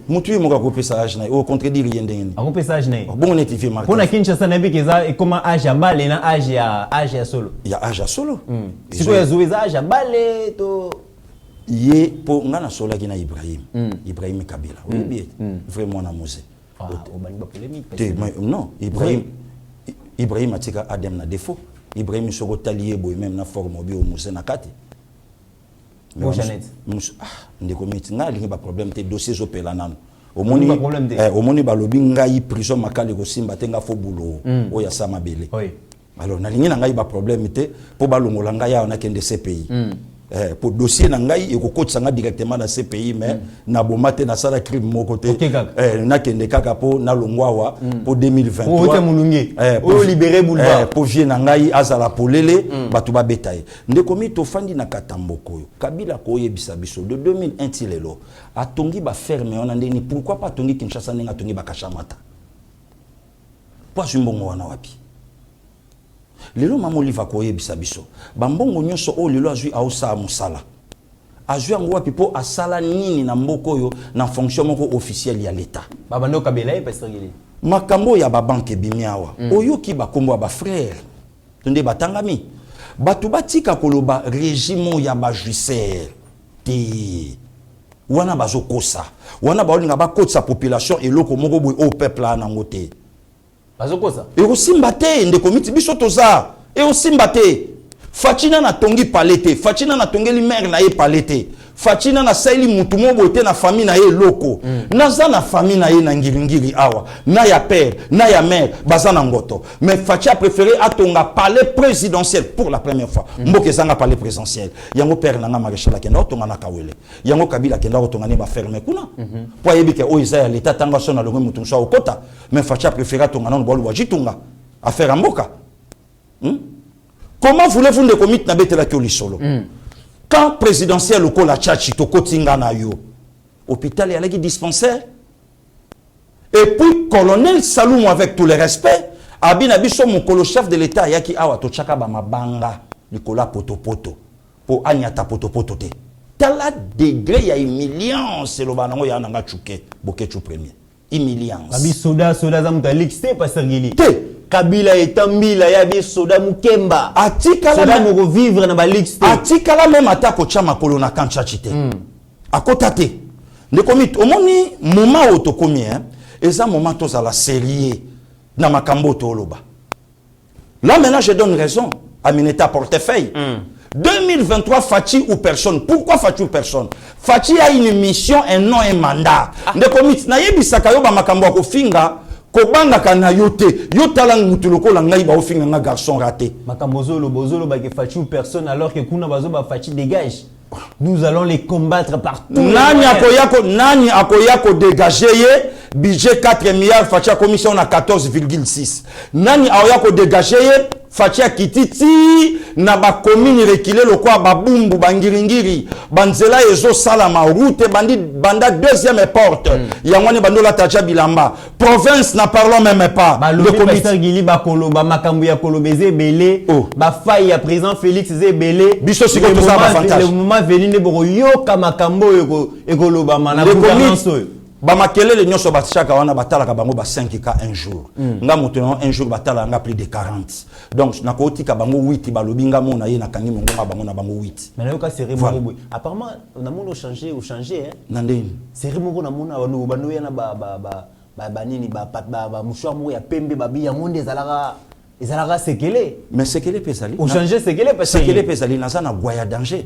mutu ye moka ko pesa âge na au contredire yendengeni ako pesa âge na bon notifier marque pour na Kinshasa na bikeza e comment âge ya bale na âge ya solo ya âge ya solo siko ya zoeza âge ya bale to ye po ngana sola ki na Ibrahim Kabila oui bien vraiment na mose au bani ba polémique non Ibrahim atika Adem na défaut Ibrahim soko talié boy même na forme obi o mose na kati mais Janet ndeko miti nga lingi ba problème te dossier zo pela nanu omoni ba lobi ngai prison makali ko simba te nga fo boulot o ya sama bele alors na lingi na ngai ba problème te po ba longola ngai ya na kende CPI pour dossier na ngai ekokotisa nga directement na CPI mais na bomate na sala crime moko te na kende kaka po na longwawa pour 2023 o libérer boulevard pour vie na ngai azala polele batu ba betaye ndeko mi to fandi na katamboko yo Kabila ko yebisa biso de 2001 tilelo atongi ba ferme on ndeni pourquoi pas tongi Kinshasa ninga tongi ba kashamata po jumbongo wana wapi lelo mamoli va koye bisabiso bambongo nyonso o lelo azui aosa musala azui ngo wapi po asala nini na mboko yo na fonction moko officielle ya l'état baba ndo Kabila parce que makambo ya ba banque bimiawa oyoki ba kombo ba frère tunde batangami batu batika koloba régime ya ba juicer te wana bazokosa wana baolinga bakotsa population eloko moko boy au peuple na ngote bazokosa et aussi mbate ndeko miti biso toza et aussi mbate Fachina na tongi palete Fachina na tongeli mère na ye palete Fachina na saili mutu mobo te na famille na ye loko naza na famille na ye na ngiringiri awa na ya père na ya mère bazana ngoto mais Fachi a préféré atonga palais présidentiel pour la première fois mboke zanga palais présidentiel yango père nanga maréchal kenda otonga na Kawele yango Kabila kenda otonga ne ba fermer kuna po yebike o Isaiah l'état tanga sona longo mutu so okota mais Fachi a préféré atonga na bolu wajitunga affaire mboka comment voulez-vous ne commit na betela ki olisolo quand présidentiel ko la tchachi to kotinga na yo hôpital et alaki dispensaire et puis colonel Saloum avec tout le respect abina biso mokolo chef de l'état yaki awa to chaka ba mabanga likola poto po anyata poto te tala degré ya humiliance lo banango ya nanga chuke bokechu premier humiliance abi soda za mutalixte passer gili Kabila etambila ya bi soda mukemba atikala soda moko vivre na ba lixte atikala même atako chama kolo na kanchachi te akota te ndekomit omoni moment auto combien eza moment to za la série na makambo to loba là maintenant je donne raison à Mineta portefeuille 2023 Fachi ou personne. Pourquoi Fachi ou personne? Fachi a une mission, un nom, un mandat. Ndekomit na yebisaka yo ba makambo ko finga kobanga kana yote yotalang mutuloko la ngai ba ofinga nga garçon raté makambo zolo bozolo ba ke Fachi ou personne alors que kuna bazo ba Fachi dégage. Nous allons les combattre partout. Nani akoyako dégager budget 4 milliards Fachi a commission na 14,6. Nani akoyako dégager Fachi a kititi na ba commune reculé le quoi babumbu bangiringiri banzela ezo sala ma route banda deuxième porte yangwane bandola tacha bilamba province na parlons même pas le commissaire Gili ba koloba makambu ya kolobeze belé ba faille ya président Félix Zebelé biso siko to ça avantage le moment venu ne boko yoka makambo ekoloba mana gouvernance ba makelele nyonso batchaka wana batalaka bango ba 5K un jour nga moto un jour batala nga plus de 40 donc na kotika bango 8 balobi nga mona ye na kangi mongo bango na bango 8 mais na yoka série moko apparemment na mono changer hein nandeni série moko na mona bano ya na ba banini ba mouchoir moko ya pembe babi yango nde ezalaka sekele. Mais sekele pesali. Ou changer sekele parce que sekele pesali naza na goya danger.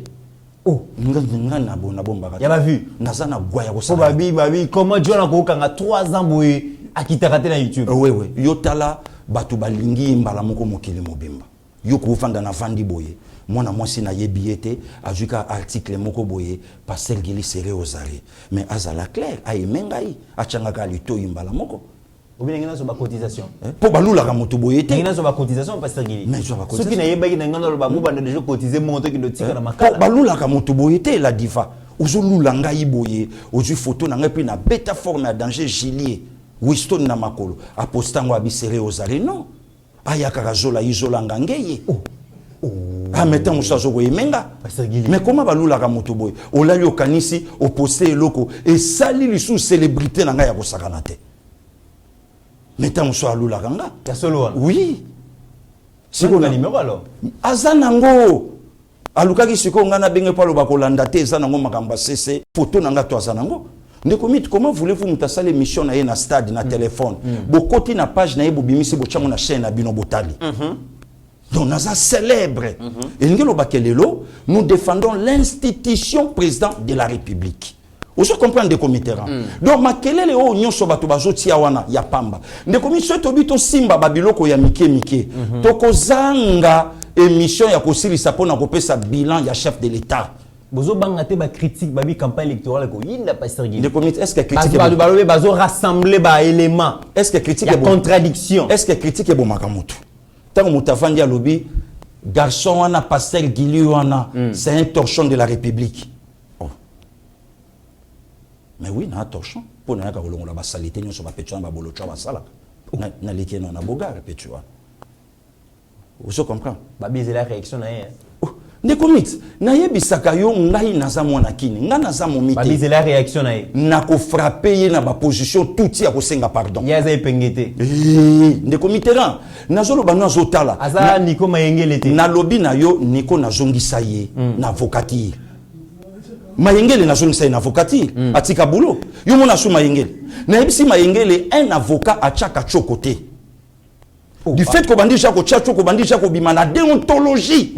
Oh, nga na bomba. Ya ba vu. Naza na goya ko sa. Babi comment John a kokanga 3 ans boye akitaka na YouTube. Oui. Yotala batu balingi mbala moko mokili mobimba. Yo ko fanda na vandi boye. Mwana mwasi na yebiete ajuka article moko boye passer gili seré aux arrêts. Mais azala clair aimengai achangaka lito imbala moko. Obinengena so ba cotisation. Po balula ka moto boye te. Ngena so ba cotisation passer gili. Mais so ba cotisation. Soki na yebaki na ngana lo ba muba déjà cotiser monto ki do tika na makala. Po balula ka moto boye te la diva. Ozolula ngai boye, ozu photo na ngai pe na beta forme à danger gilet. Winston na makolo. Apostango abisere aux arrêts non. Ayaka kazola izola ngangeye. Ah, mettez un chazo menga. Mais comment balula ka moto boy? Ola yo kanisi au posté loko et sali li sous célébrité na nga ya kosakana te. Mettez un chazo alula kanga. Ya solo. Oui. Siko na numéro alors. Azanango. Alukaki siko ngana benge palo bakolanda te zanango makamba cc photo nanga to azanango. Ndekomit comment voulez-vous mutasa l'émission na ye na stade na téléphone. Bokoti na page na ye bobimisi bochango na chaîne na bino botali. Donc, nous sommes célèbres. Et nous défendons l'institution président de la République. Vous comprenez des comités. Donc, quel est le haut nyon sobato bazoti awana ya pamba. Des comités tobito simba babiloko ya mike. Toko zanga émission ya kosili sapona kopesa bilan ya chef de l'État. Bozo bangate ba critique babi campagne électorale ko yinda pasteur Guy. Des comités est-ce que critique bazo rassembler ba éléments. Est-ce que critique est contradiction. Est-ce que critique est bon makamoto? Tant que à lobby, garçon wana pasteur Guili wana, c'est un torchon de la République. Oh. Mais oui, na torchon. Pour na ka bolongo la basalite nyo so ba petwa ba bolo twa basala. Na leke na boga petwa. Vous comprenez? Ba bize la réaction na ye. Ndekomit, na yebisaka yo ngai naza mwana kini, nga naza momite. Ba bize la réaction na ye. Na ko frapper ye na ba position tout ya ko senga pardon. Ya za epengete. Ndekomitera, nazolo ba nazo tala. Aza niko mayengele te. Na lobi na yo niko nazongisa ye na avocati. Mayengele nazongisa ye na avocati, atika boulot. Yo mona su mayengele. Na yebisi mayengele un avocat a chaka chokote. Du fait ko bandi chako chacho ko bandi chako bima na déontologie.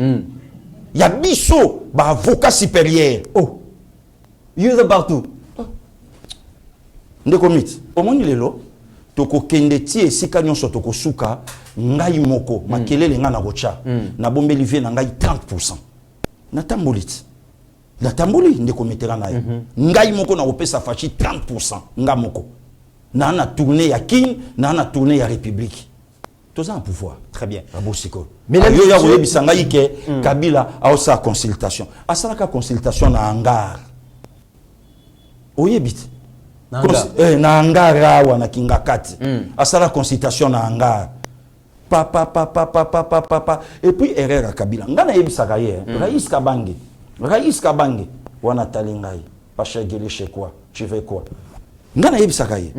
Ya biso ba avocat supérieur. Oh. Use partout. Ndekomit. Omoni lelo toko kende ti esika nyonso toko suka ngai moko makelele nga na gocha na bombeli vie na ngai 30%. Na tambolit. Na tamboli ndekomitera na ye. Ngai moko na opesa fachi 30% nga moko. Na na tourner ya king, na na tourner ya république. Tous un pouvoir. Très bien. Mais là, il y a eu des Kabila a aussi la consultation. À ça, la consultation na hangar. Oyebit. Na hangar wana kinga kati. À ça, la consultation na hangar. Papa. Et puis, erreur à Kabila. Ngana yebisa kaye. Raïs Kabange. Wana talingai. Pacha gele chez quoi? Tu veux quoi? Ngana yebisa kaye.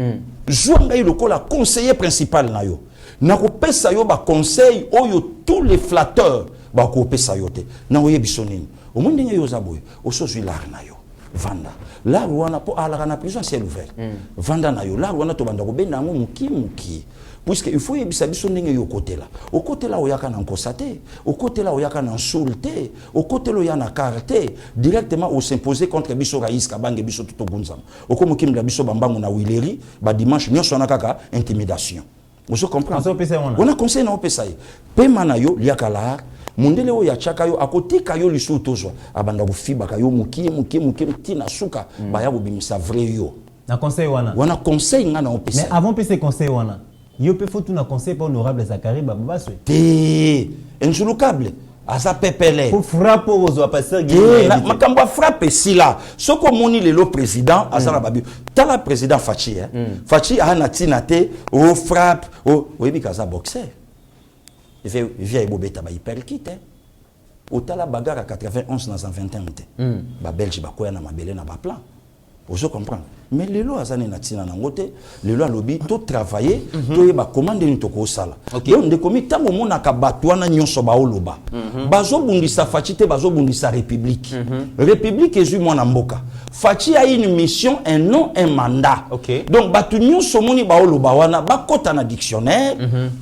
Jouanga yi lokola conseiller principal na yo. Na kopesa yo ba conseil oyo tous les flatteurs ba kopesa yo te na oye bisonini o monde nge yo zaboy o sozwi lar na yo vanda la wana po ala na prison ciel ouvert vanda na yo la wana to banda ko benda ngo muki puisque il faut yebisa biso ndenge yo kotela o kotela o yaka na nkosate o kotela o yaka na insulté o kotela o yana carte directement au s'imposer contre biso Raïs Kabange biso tout bunzam o ko mukimla biso bambangu na wileri ba dimanche nyonso na kaka intimidation. Vous comprenez? On a conseillé na opesa ye. Pema na yo liakala mundele o ya chaka yo akoti kayo lisu tozwa abanda ko fiba kayo mukie tina suka ba ya bimisa vrai yo. Na conseil wana. Wana conseil nga na opesa. Mais avant pese conseil wana. Yo pe faut tout na conseil pas honorable Zakari Babaswe. Té injulukable. Asa pepele. Pour frapper aux pasteur Guy. Makamba frappe si là. Soko moni le président azala babi. Tala président Fachi Fachi a natina te o frappe o oyebi kaza boxer. Via ebobeta ba hyperkit o tala bagarre à 91 dans 21 te. Ba Belge ba koya na mabele na ba plan. Vous comprenez? Mais les lois azane na tina na ngote, les lois lobby tout travailler, tout y ba commande ni toko sala. Donc de komi tango mona ka batwana nyonso ba oloba. Bazo bundisa fachi te bazo bundisa république. République ezu mwana mboka. Fachi a une mission, un nom, un mandat. Donc batu nyonso moni ba oloba wana ba kota na dictionnaire,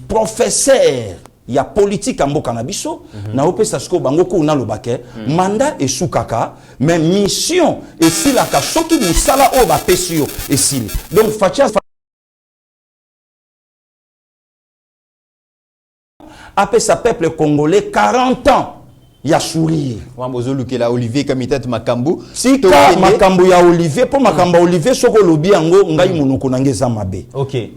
professeur il y a politique en mboka na biso na opesa sko bango ko na lobake mandat et soukaka mais mission et si la ka soki musala o ba pesio et si donc fatia apesa peuple congolais 40 ans ya sourire Wambozo lukela Olivier Kamitat Makambu si ka makambu ya Olivier po makamba Olivier soko lobi yango ngai monoko nangeza mabe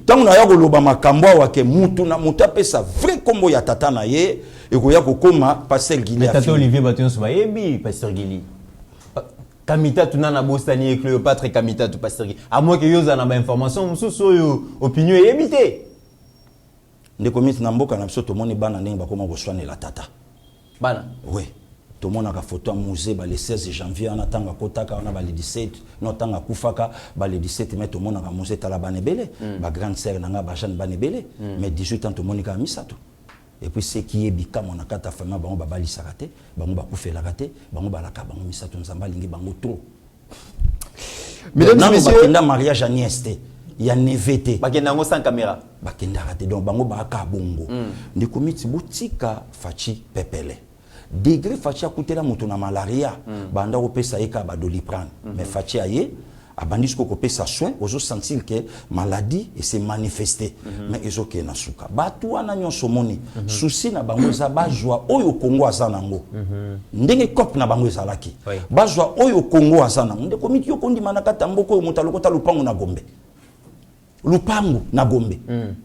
tango na ya ko loba makambo wake mutu na mutu apesa vrai kombo ya tata na ye ekoya kokoma passer Gili tata Olivier Batonso bayebi passer Gili Kamita tunana bosani et Cléopâtre Kamita tu passer Gili à moins que yoza na ba information mususu yo opinion yebité ndeko miti na mboka na biso to moni bana ndenge bakoma boswana la tata Bana. Oui. Tout le monde a photo à musée le 16 janvier on attend à Kotaka on a le 17 non tant à Koufaka le 17 mais tout le monde a musée Talabane Belé ma grande sœur nanga ba Jeanne Bane Belé mais 18 ans tout le monde a mis ça tout et puis ce qui est bika mon akata fama bango ba bali sarate bango ba koufela raté bango ba laka bango misa tout nzamba lingi bango trop mesdames et messieurs bakenda mariage à nieste il y a NVT bakenda ngo sans caméra bakenda raté donc bango ba ka bongo ndiko miti boutika fachi pepele degré fachi akutela mutu na malaria banda opesa eka ba doliprane mais fachi aye abandisco kopesa soin ozo sentir que maladie et s'est manifesté mais ezoke na suka batu wana nyonso moni souci na bango za bazwa oyo Kongo azanango ndenge cop na bango ezalaki bazwa oyo Kongo azanango ndeko miti yo kondi manakata mboko yo mutalokota lupango na Gombe lupango na Gombe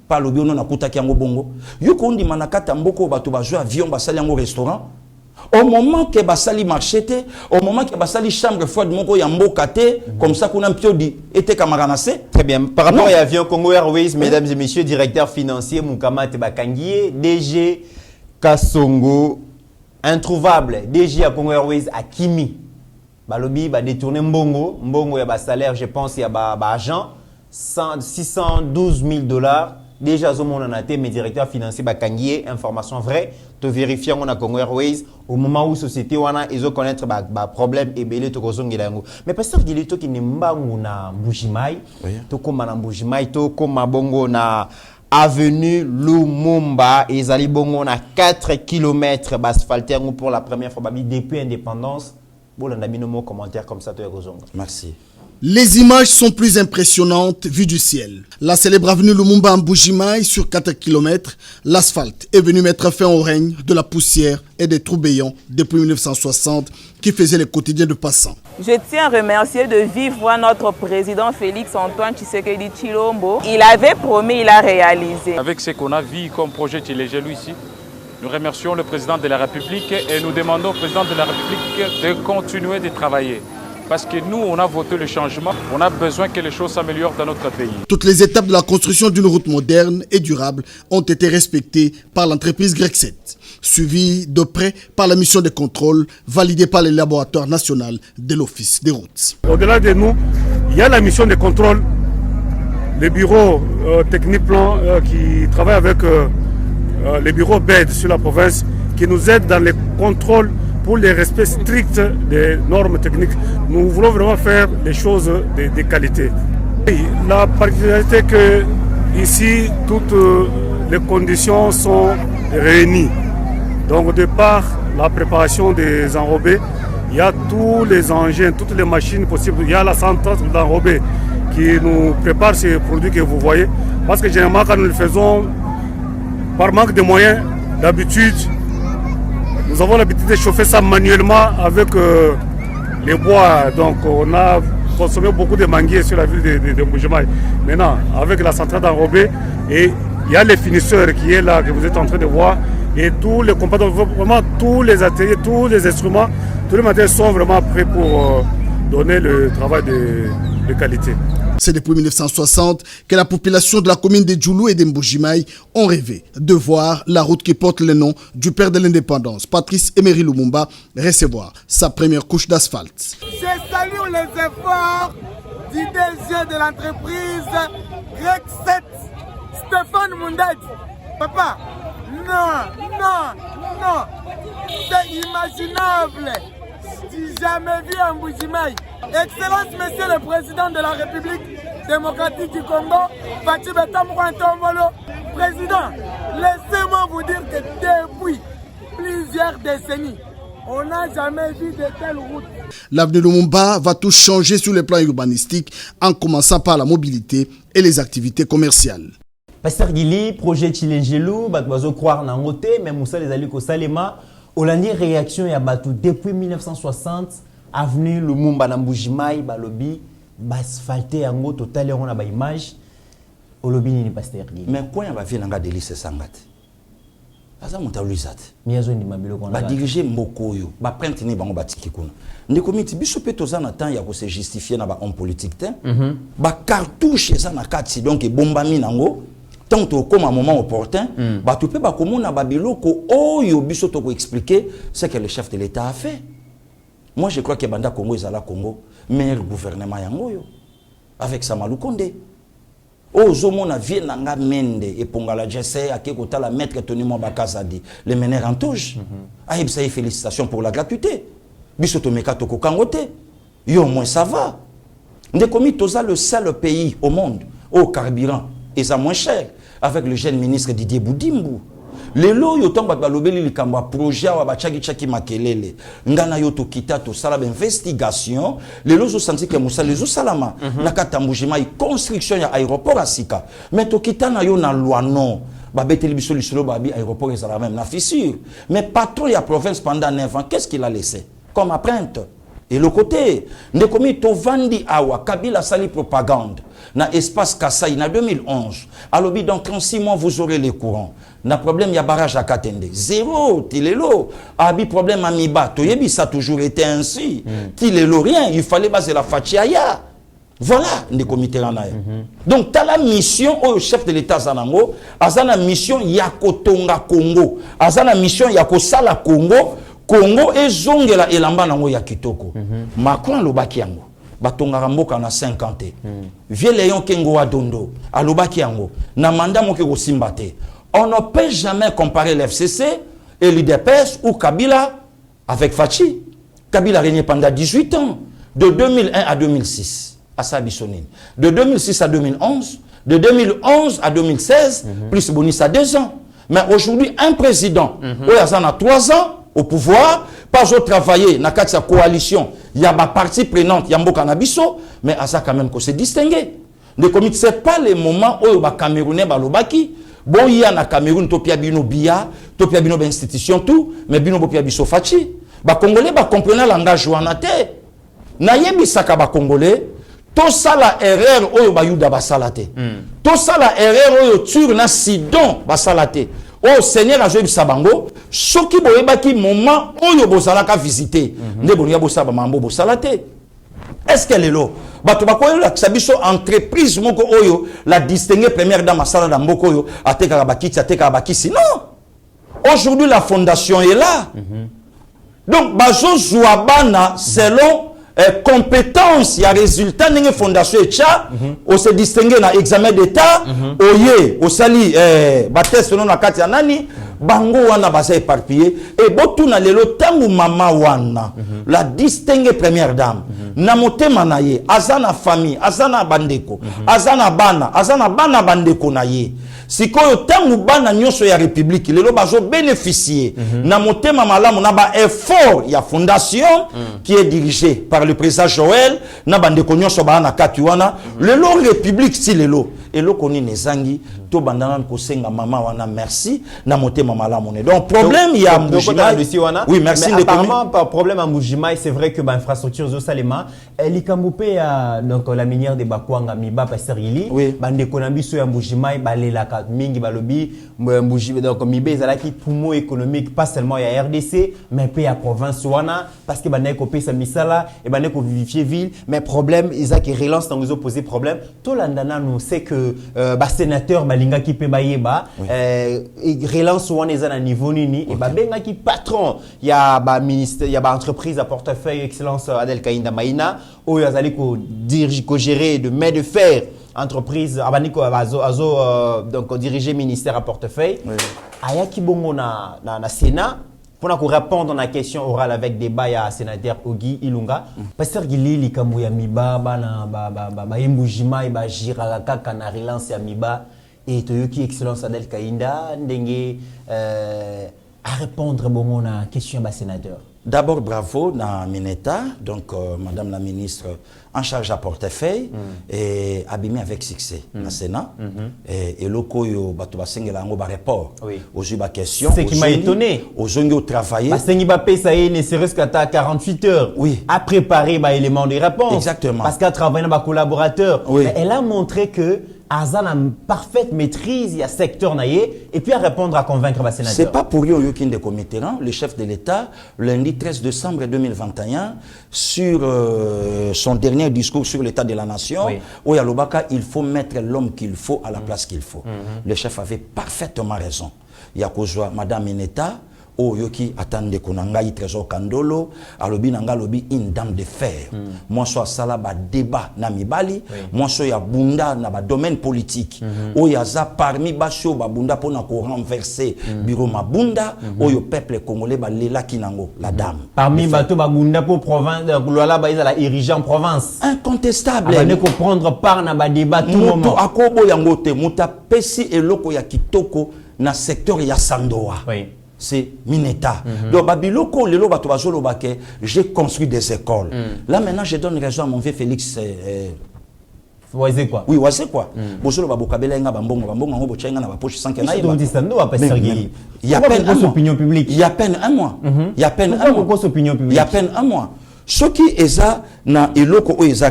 pa lobi ono nakutaki yango bongo yo kondi manakata mboko bato bazwa avion basali yango restaurant au moment que basali marché te au moment que basali chambre froide moko ya mboka te comme ça qu'on a mpiodi était camaranase très bien par rapport à avion Congo Airways mesdames et messieurs directeur financier Mukamate Bakangié DG Kasongo introuvable DG à Congo Airways à Kimi balobi ba détourner mbongo ya ba salaire je pense ya ba agent $612 000 déjà zomona na te mais directeur financier Bakangié information vraie te vérifier on a Congo Airways au moment où société wana ils ont connaître ba problème et belé to kozongela yango mais pasteur Gili to ki nimbangu na Mbujimai to koma na Mbujimai to koma bongo na avenue Lumumba ezali bongo na 4 km asphalté pour la première fois babi depuis indépendance bolanda bino commentaire comme ça to kozonga merci. Les images sont plus impressionnantes vues du ciel. La célèbre avenue Lumumba en Mbujimai sur 4 km, l'asphalte est venu mettre fin au règne de la poussière et des troubillons depuis 1960 qui faisaient le quotidien de passants. Je tiens à remercier de vive voix notre président Félix Antoine Tshisekedi Tshilombo. Il avait promis, il a réalisé. Avec ce qu'on a vu comme projet Tshilégelu ici, nous remercions le président de la République et nous demandons au président de la République de continuer de travailler. Parce que nous, on a voté le changement, on a besoin que les choses s'améliorent dans notre pays. Toutes les étapes de la construction d'une route moderne et durable ont été respectées par l'entreprise Grexet, suivies de près par la mission de contrôle validée par le laboratoire national de l'Office des routes. Au-delà de nous, il y a la mission de contrôle, le bureau technique plan qui travaille avec les bureaux BED sur la province, qui nous aide dans les contrôles pour le respect strict des normes techniques. Nous voulons vraiment faire les choses de qualité. La particularité que ici, toutes les conditions sont réunies. Donc de par la préparation des enrobés, il y a tous les engins, toutes les machines possibles. Il y a la centrale d'enrobés qui nous prépare ces produits que vous voyez. Parce que généralement, quand nous le faisons, par manque de moyens, d'habitude, nous avons l'habitude de chauffer ça manuellement avec les bois. Donc on a consommé beaucoup de manguiers sur la ville de Mbujimai. Maintenant, avec la centrale d'enrobé, et il y a les finisseurs qui est là, que vous êtes en train de voir, et tous les composants, vraiment tous les ateliers, tous les instruments, tous les matériels sont vraiment prêts pour donner le travail de qualité. C'est depuis 1960 que la population de la commune de Djoulou et de Mbujimai ont rêvé de voir la route qui porte le nom du père de l'indépendance, Patrice Emery Lumumba, recevoir sa première couche d'asphalte. Je salue les efforts du DG de l'entreprise Grec 7, Stéphane Mundadi. Papa, non, c'est imaginable. Si jamais vu un Mbujimayi. Excellence, Monsieur le Président de la République démocratique du Congo, Fachi Betamouan Tombolo. Président, laissez-moi vous dire que depuis plusieurs décennies, on n'a jamais vu de telles routes. L'avenue Lumumba va tout changer sur le plan urbanistique, en commençant par la mobilité et les activités commerciales. Pasteur Gili, projet Chilengelou, Batbazo croire dans côté, mais Moussa les Aliko Salema, Hollandi réaction ya Batou depuis 1960, avenue Lumumba na Mbujimayi, Balobi, asphalté en total, on a ba image, Olobi ni Pasteur Gili. Mais quoi va venir dans délice sangate? Asa mutaluizat. Miazo ndi mabilo kona. Ba diriger mokoyo, ba prendre ni bango batiki kuna. Ndeko miti biso pe tozana temps ya ko se justifier na ba homme politique te. Ba cartouche za na kati donc ebombami nango. Tant que comme un moment opportun, bah tu peux pas comme on a babilo ko oyo biso to ko expliquer ce que le chef de l'État a fait. Moi je crois que Banda Congo ezala Congo meilleur gouvernement yango yo avec Samalou Kondé. Ozomo na vie nanga mende et pongala jesse akekota la maître Tony Mwabakazadi le meneur en touche. Aïbsa félicitations pour la gratuité. Biso to meka to ko kangote. Yo au moins ça va. Ndekomi toza le seul pays au monde au carburant et ça moins cher avec le jeune ministre Didier Boudimbu. Les lots yo tomba balobeli likamba projet wa bachaki chaki makelele ngana yo to kita to sala investigation les lots ont senti que Moussa les salama na katambujima i construction ya aéroport asika mais to kita na yo na loi non ba beteli biso lisolo babi aéroport ezala même na fissure mais patron ya province pendant 9 ans qu'est-ce qu'il a laissé comme empreinte et le côté ndekomi to vandi awa Kabila sali propagande na espace Kassai na 2011 alobi dans 36 mois vous aurez les courants na problème ya barrage à Katende zéro tilelo abi problème à Miba toyebi ça a toujours été ainsi tilelo rien il fallait baser la fachiaya voilà les comités là donc t'as la mission au chef de l'état zanango azana mission ya kotonga Congo azana mission ya kosala Congo ezongela elamba nango ya kitoko Macron lobaki yango batongaka mboka na 50 Vieux Léon Kengo Adondo alobaki yango na mandat moke ko simbate. On ne peut jamais comparer l'FCC et l'UDPS ou Kabila avec Fachi. Kabila a régné pendant 18 ans, de 2001 à 2006 à Sabissonine, de 2006 à 2011, de 2011 à 2016 plus bonus à 2 ans. Mais aujourd'hui un président il a 3 ans au pouvoir, pas au travailler dans sa coalition, il y a ma partie prenante, il y a Mboka Nabiso, mais à ça quand même qu'on s'est distingué. Le comité, ce n'est pas le moment où les Camerounais balobaki, bon, il y a na Cameroun, topia bino bia, topia bino institution tout, mais bino bopia biso fachi. Ba Congolais ba comprendre langage wanate. Na yebi saka ba Congolais, to sala erreur oyo ba yuda ba salate. To sala erreur oyo tur na sidon ba salate. Oh Seigneur a joué sabango, soki boyebaki moment oyo bozalaka visiter. Nde bonia bo saba mambo bo salate. Est-ce qu'elle est là? Bato bakoyo la sabiso entreprise moko oyo la distinguer première dame masala da mboko oyo ateka bakiti ateka bakisi. Non. Aujourd'hui la fondation est là. Donc bazo zouabana selon compétence ya résultat ninge fondation echa on se distinguer na examen d'état oye osali batest selon la kati ya nani bango wana basa éparpillé et botu na lelo tangu mama wana la distinguer première dame na motema na ye azana famille azana bandeko azana bana bandeko na ye sikoyo tangu bana nyonso ya république lelo bazo bénéficier na motema malamu na ba effort ya fondation qui est dirigée par le président Joël na bandeko nyonso bana kati wana lelo république si lelo eloko ni nezangi to bandana ko senga mama wana merci na motema malamu ne donc problème ya Mbujimayi oui merci mais apparemment pas problème à Mbujimayi c'est vrai que ba infrastructure zo salema likamupé donc la minière de Bakwanga Miba Pasteur Gili bandeko na biso ya Mbujimayi balela ka mingi balobi mbuji donc mibe ezalaki poumon économique pas seulement ya RDC mais pe ya province wana parce que banaye ko pesa misala et banaye ko vivifier ville mais problème ezaki relance dans nous poser problème to landana nous c'est que ba sénateur balinga ki pe bayeba relance wana ezana niveau nini et ba benga ki patron ya ba ministère ya ba entreprise à portefeuille excellence Adel Kainda Maina oyo azali ko dirige ko gérer de main de fer entreprise abaniko donc diriger ministère à portefeuille ayaki bongo na Sénat pour répondre à la question orale avec débat ya sénateur Ogi Ilunga pasteur Gilili kambo ya miba bana ba embujima ba jira kaka na relance ya miba et toyoki excellence Adel Kainda ndenge à répondre bongo na question ba sénateur. D'abord, bravo na Mineta, donc Madame la ministre en charge à portefeuille et abîmé avec succès na Sénat. Et loko yo bato basengela ngo ba report. Aujourd'hui ba question. Ce qui m'a étonné. Aujourd'hui au travailler. Basengi ba pesa ne serait-ce qu'à 48 heures. À préparer ba élément de réponse. Exactement. Parce qu'à travailler ba collaborateur. Elle a montré que Azan a une parfaite maîtrise, il y a secteur naïe, et puis à répondre à convaincre le sénateur. C'est pas pour lui de Comiteran, le chef de l'État, lundi 13 décembre 2021, sur son dernier discours sur l'état de la nation, où il faut mettre l'homme qu'il faut à la place qu'il faut. Le chef avait parfaitement raison. Il y a qu'aujourd'hui, Madame Mineta, Yoki attendait qu'on ait trésor Kandolo, alobi nanga lobi une dame de fer. Moi soit sala ba débat na mibali, moi soit ya bunda na ba domaine politique. Yaza parmi basho ba bunda pour na ko renverser bureau mabunda, yo peuple congolais ba lela kinango la dame. Parmi bato ba bunda pour province, la ba la ériger en province. Incontestable. On ne comprendre par na ba débat tout moment. Akobo yangote muta pesi eloko ya kitoko na secteur ya Sandoa. C'est Mineta. Donc, Babiloko, les loba tobazolo bake, j'ai construit des écoles. Là, maintenant, je donne raison à mon vieux Félix. Oisé quoi? Oui, oisé quoi? Bozolo babokabela nga bambongo ngo bochenga na bapoche sans kenai. Il y a peine un opinion publique. Il y a peine un mois. Il y a peine un mois. Il y a peine un mois. Ce qui est na eloko o eza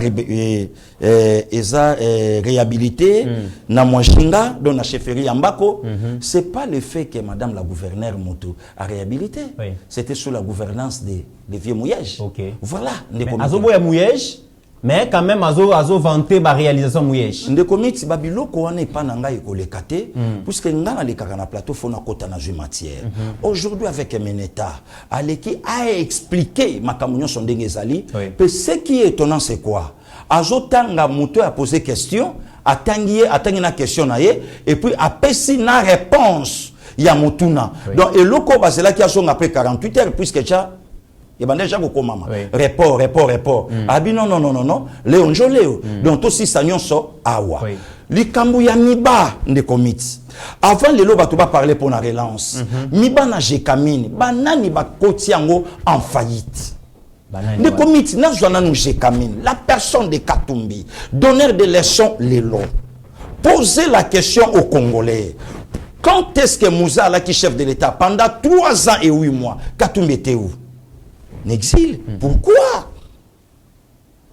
réhabilité na Mwashinga dans la chefferie Ambako, c'est pas le fait que madame la gouverneure Moto a réhabilité. C'était sous la gouvernance des vieux Mouyèges. Voilà, azobo ya Mouyèges. Mais quand même, azo vanté la réalisation Mouyège. Nde komiti babiloko wana epana ngai ekolekate puisque ngana le na plateau fona kota na matière. Aujourd'hui avec Mineta, Aleki a expliqué makamunyo son ndenge ezali, que ce qui est étonnant c'est quoi? Azo tanga muto a posé question, atangi na question na ye et puis apesi na réponse ya mutuna. Donc eloko bazela ki azo après 48 heures puisque déjà et ben déjà beaucoup maman report abi non Léon Joléo donc aussi sanyon so awa likambu ya miba nde komiti avant les loba to ba parler pour la relance miba na jekamine banani ba kotiango en faillite nde komiti na zwana nu jekamine la personne de Katumbi donneur de leçons Lelo poser la question aux Congolais. Quand est-ce que Moussa là qui chef de l'État pendant 3 ans et 8 mois Katumbi était où? N'exil.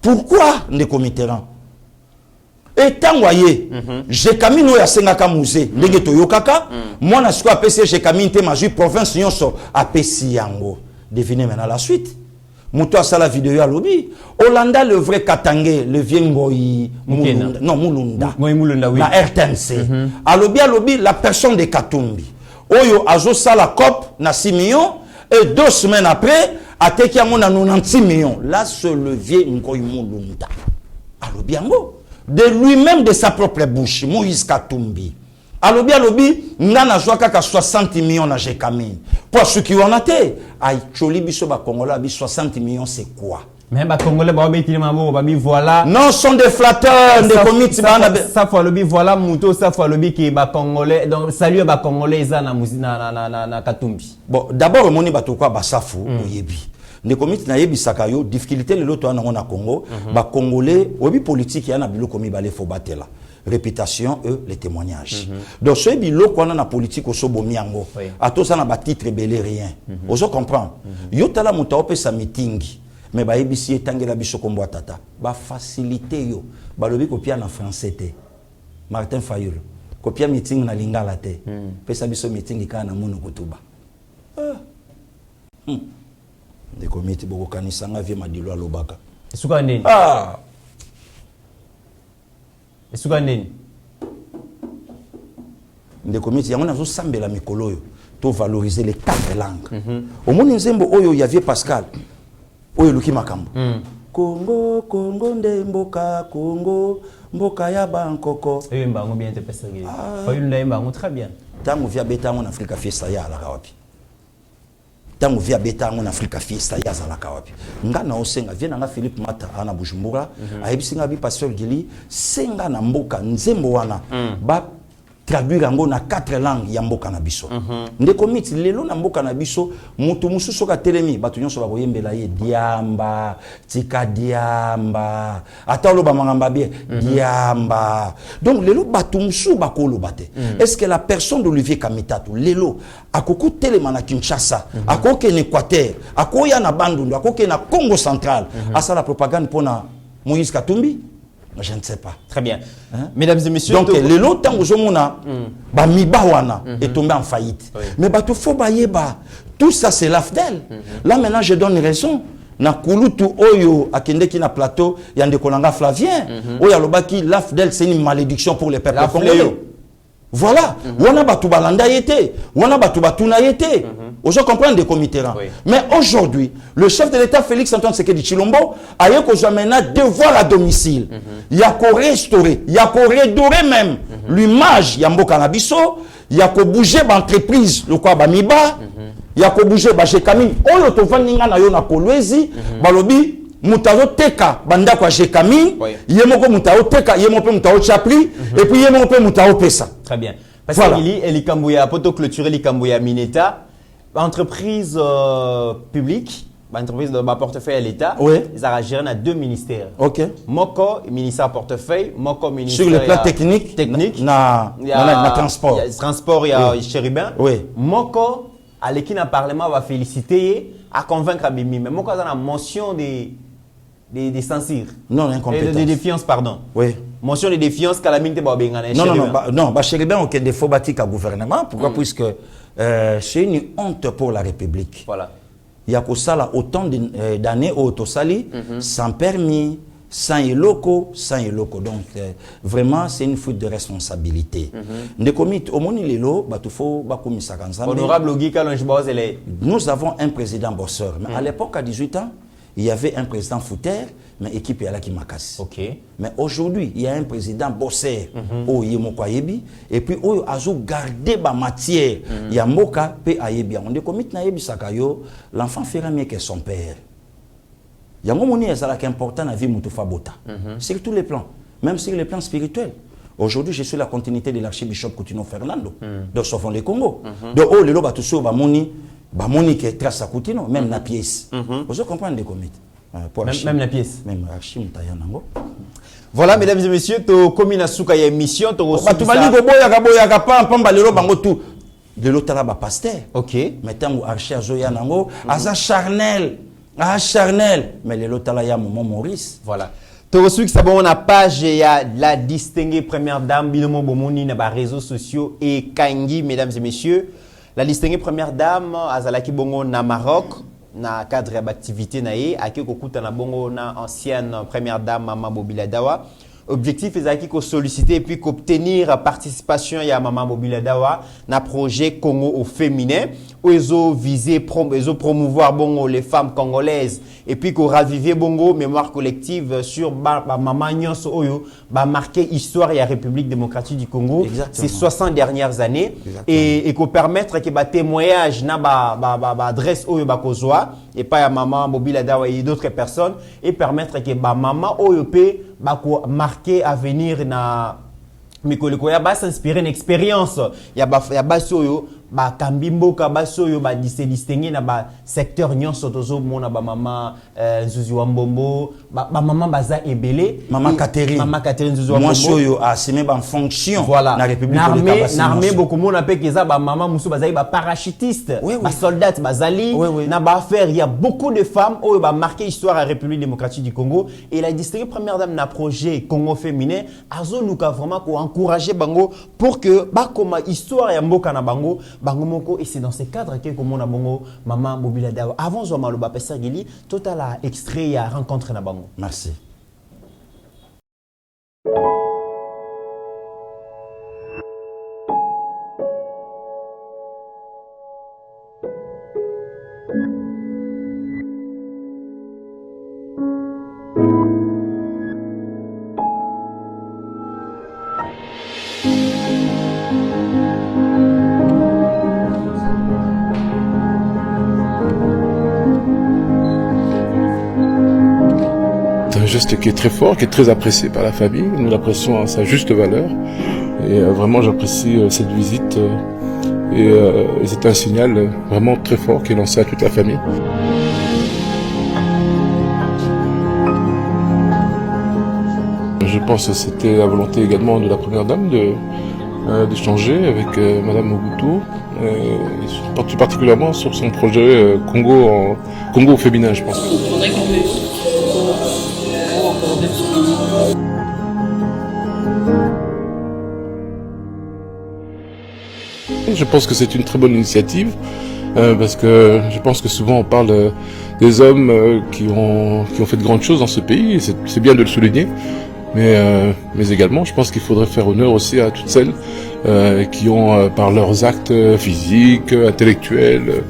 Pourquoi ne comiteran? Et tant voyez, j'ai camino ya sengaka musée, ndenge toyokaka, moi na siko apesi j'ai camino te maji province nyonso apesi yango. Devinez maintenant la suite. Muto asala vidéo ya lobi, Olanda le vrai Katangé, le vieux Ngoyi Mulunda, non Mulunda. Mulunda oui. La RTNC. Alobi la personne de Katumbi. Oyo azo sala cop na 6 millions et 2 semaines après Ateki a mon 96 millions. Là, se levier Ngoyi Mulunda. Alobiango. De lui-même, de sa propre bouche. Moïse Katumbi. Alobi, n'ana jouaka 60 millions na Jekamine. Pour ceux qui en ont été, aïe, choli biso ba Congolais, 60 millions, c'est quoi? Mais ba Congolais, voilà. Non, sont des flatteurs, des comités. Ça fois le voilà, Mouto, ça fois le qui ba Congolais. Donc, salut ba Congolais, na Katumbi. Bon, d'abord, mon bateau quoi, ba safu, oyebi. Ne komiti na yebi sakayo difficulté le loto na Congo ba congolais obi politique ya na bilo komi balé fo batela réputation les témoignages donc ce bilo ko na politique o sobo miango ato ça na ba titre belé rien ozo comprendre yo tala muta opesa meeting mais ba yebisi etangela biso kombo tata ba facilité yo ba lobi ko pia na français té Martin Fayulu Copia meeting na lingala te. Pesa biso meeting ika na munu kutuba. De comité boko kanisanga vie madilo alobaka. Esuka nini? Esuka nini? De comité yango nazo sambela mikolo yo to valoriser les 4 langues. Au moni nzembo oyo ya vie Pascal. Oyo luki makambo. Congo, Congo nde mboka, Congo, mboka ya bankoko. Eyo mbango bien te pesa ge. Fayulu nda mbango très bien. Tango via beta en Afrique fiesta ya la kawapi. Tango via beta en Afrique fiesta ya za la kawapi. Nga na osenga vient nga Philippe Mata ana Bujumbura, ayebisinga bi pasteur Gili, senga na mboka nzembo wana. Ba traduire yango na 4 langues ya mboka na biso. Ndeko miti lelo na mboka na biso mutu mususu ka telemi batu nyonso bakoyembela ye diamba, tika diamba, atalo ba mangamba bien diamba. Donc lelo batu musu bakolo bate. Est-ce que la personne d'Olivier Kamitatu lelo akoko telema na Kinshasa, akoke en Équateur, akoya na Bandundu, akoke na Congo central, asa la propagande pona Moïse Katumbi? Je ne sais pas. Très bien. Mesdames et messieurs. Donc, les lots, tant que je ba mibawana est tombé en faillite. Mais bah, tout faut baïeba. Tout ça, c'est l'AFDEL. Là, maintenant, je donne raison. Na kulutu oyo akende ki na plateau, yande kolanga Flavien. Oya lobaki, l'AFDEL, c'est une malédiction pour les peuples congolais. Voilà. Wana batu balanda yete. Wana batu batuna yete. Je comprends des comités. Mais aujourd'hui, le chef de l'État, Félix Antoine Tshisekedi Tshilombo, a eu que maintenant devoir à domicile. Il y a qu'à restaurer, il y a qu'à redorer même l'image Yambo Kanabiso, il y a qu'à bouger l'entreprise, le quoi Bamiba, il y a qu'à bouger Bajekami. On le trouve ninga na yo na Kolwezi, balobi mutazo teka banda kwa Jekami, yemoko mutao teka, yemope mutao chapli, et puis yemope mutao pesa. Très bien. Parce qu'il y a Likambouya, poto clôturer Likambouya Mineta. Entreprise publique, entreprise de portefeuille à l'État, ils ont géré dans 2 ministères. Ok. Moko, ministère portefeuille, Moko, ministère. Sur le plan technique, na transport. Il y a transport, il y a chérubin. Oui. Moko, à l'équipe du Parlement, va féliciter, à convaincre Abimi. Mais Moko, a une mention des censures. Non, incompétence. Des défiances, pardon. Oui. Mention de défiance qu'à la mine de Babengana. Non, chérubin, aucun défaut bâti qu'à gouvernement. Pourquoi? Puisque c'est une honte pour la République. Voilà. Il y a autant d'années au Tosali, sans permis, sans éloko. Donc, vraiment, c'est une faute de responsabilité. Honorable nous avons un président bosseur. Mais à l'époque, à 18 ans, il y avait un président fouteur, mais équipe est là qui m'a cassé. Mais aujourd'hui, il y a un président bosseur, et puis il a gardé ma matière. Il y a Moka, on dit que l'enfant fera mieux que son père. Il y a un moment qui est important dans la vie de Bota. Sur tous les plans, même sur les plans spirituels. Aujourd'hui, je suis la continuité de l'archibishop Coutinho Fernando, de Sauvons le Congo. De haut, le loba tout ça, Bamoni qui est trace à Coutinho, même la pièce. Vous comprenez des comités. Même la pièce. Même archi Moutayanango. Voilà, mesdames et messieurs, to komina suka ya émission, to tu vas dire boya pas pamba lelo bango tout. De l'autre là pasteur. OK. Mettons archi azoyanango, aza charnel. Ah charnel, mais le l'autre là ya moment Maurice. Voilà. To reçu que ça bon na page ya la distinguée première dame binomo bomoni na ba réseaux sociaux et Kangi, mesdames et messieurs. La distinguée première dame azalaki bongo na Maroc na cadre d'activité naé aki kokuta na bongo na ancienne première dame Mama Bobila Dawa. Objectif est ko solliciter et puis qu'obtenir participation ya Mama Bobila Dawa na projet Congo au féminin où ils ont visé promouvoir bongo les femmes congolaises et puis qu'on raviver bongo mémoire collective sur Mama Nyonso Oyo ba marqué histoire ya République démocratique du Congo ces 60 dernières années. Et qu'on permettre que ba témoignage na ba adresse Oyo ba kozwa et pas ya Mama Bobila Dawa et d'autres personnes et permettre que ba Mama Oyo pe ba ko marquer à venir na Mikoleko ya ba s'inspirer une expérience ya ba soyo ba kambimboka basoyo ba distinguer na ba secteur nyonso tozo mona ba mama Nzuzu wa Mbombo ba mama baza ebele Maman Catherine Nzuzu wa Mbombo moi soyo a assumé ba fonction voilà. na République N'armée beaucoup mona pe keza ba mama musu bazali ba parachutiste ba soldat bazali na ba affaire il y a beaucoup de femmes qui ont marqué l'histoire à la République démocratique du Congo et la distinguée première dame na projet Congo féminin azo luka vraiment ko encourager bango pour que ba comme histoire ya mboka na bango moko et c'est dans ce cadre que comme on a bongo maman Mobila Dao avant zo maloba pesa gili total a extrait ya rencontre na bango. Merci. Un geste qui est très fort, qui est très apprécié par la famille. Nous l'apprécions à sa juste valeur. Et vraiment, j'apprécie cette visite. Et c'est un signal vraiment très fort qui est lancé à toute la famille. Je pense que c'était la volonté également de la première dame d'échanger avec Madame Mobutu, et particulièrement sur son projet Congo féminin, je pense. Je pense que c'est une très bonne initiative parce que je pense que souvent on parle des hommes qui ont fait de grandes choses dans ce pays, et c'est bien de le souligner, mais également je pense qu'il faudrait faire honneur aussi à toutes celles qui ont par leurs actes physiques, intellectuels,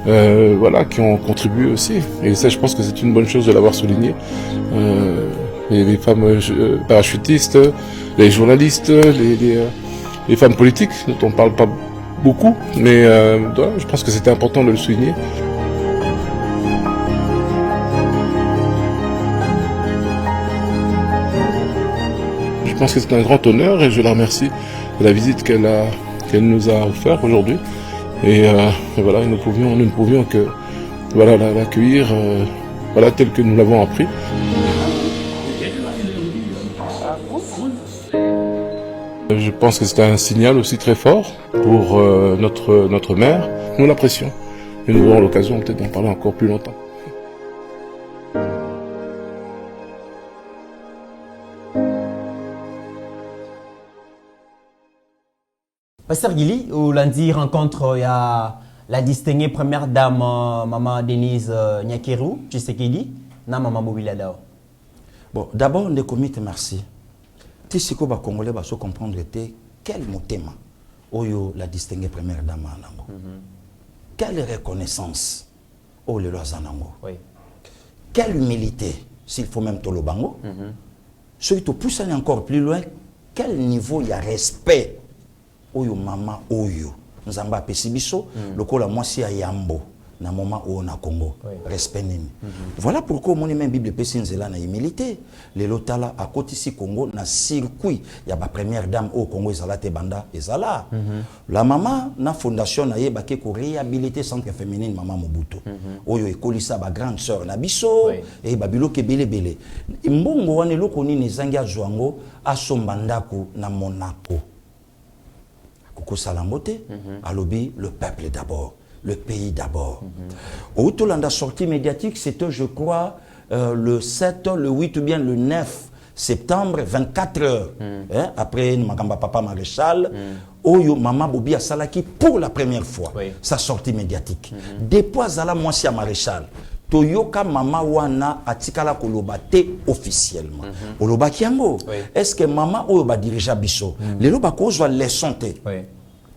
voilà, qui ont contribué aussi, et ça je pense que c'est une bonne chose de l'avoir souligné. Les femmes parachutistes, les journalistes, les femmes politiques dont on ne parle pas beaucoup, mais je pense que c'était important de le souligner. Je pense que c'est un grand honneur et je la remercie de la visite qu'elle nous a offert aujourd'hui. Et voilà, nous ne pouvions que voilà, l'accueillir voilà, tel que nous l'avons appris. Je pense que c'est un signal aussi très fort pour notre mère. Nous l'apprécions et nous aurons l'occasion peut-être d'en parler encore plus longtemps. Pasteur Gili, au lundi rencontre, il y a la distinguée première dame, Maman Denise Nyakeru, Tshisekedi, na Maman Mobila Dao. Bon, d'abord, on est comité merci. Si ce que les Congolais va se comprendre, quel motema oyo la distinguée première dame anango. Quelle reconnaissance oh le lois anango. Quelle humilité, s'il faut même tout le bango. Surtout pour aller encore plus loin, quel niveau il y a respect oyo mama oyo. Nous avons apprécié biso le col à moi si à Yambo. Na moment où on a Congo, respect nini. Voilà pourquoi mon même Bible pécine zela na humilité. Les lotala à côté ici Congo na circuit, il y a la première dame au Congo ezala te banda ezala. La maman na fondation na yeba ke ko réhabiliter centre féminine maman Mobutu. Oyo ekolisa ba grande sœur na biso et babilo ke belé. Mbongo wane loko nini zanga zwango asombandako na Monaco. Koko salambote alobi le peuple d'abord. Le pays d'abord. Au Tolanda sortie médiatique, c'était, je crois, le 7, le 8 ou bien le 9 septembre, 24 heures. Après, Magamba Papa Maréchal, Oyo Mama Bobi a Salaki pour la première fois. Sa sortie médiatique. Depuis Zala Mwasi à Maréchal, Toyoka Mama Wana Atikala Kolobate officiellement. Oloba Kiango, est-ce que Mama Oyo dirige Bisso? Les loba kozwa leçon te.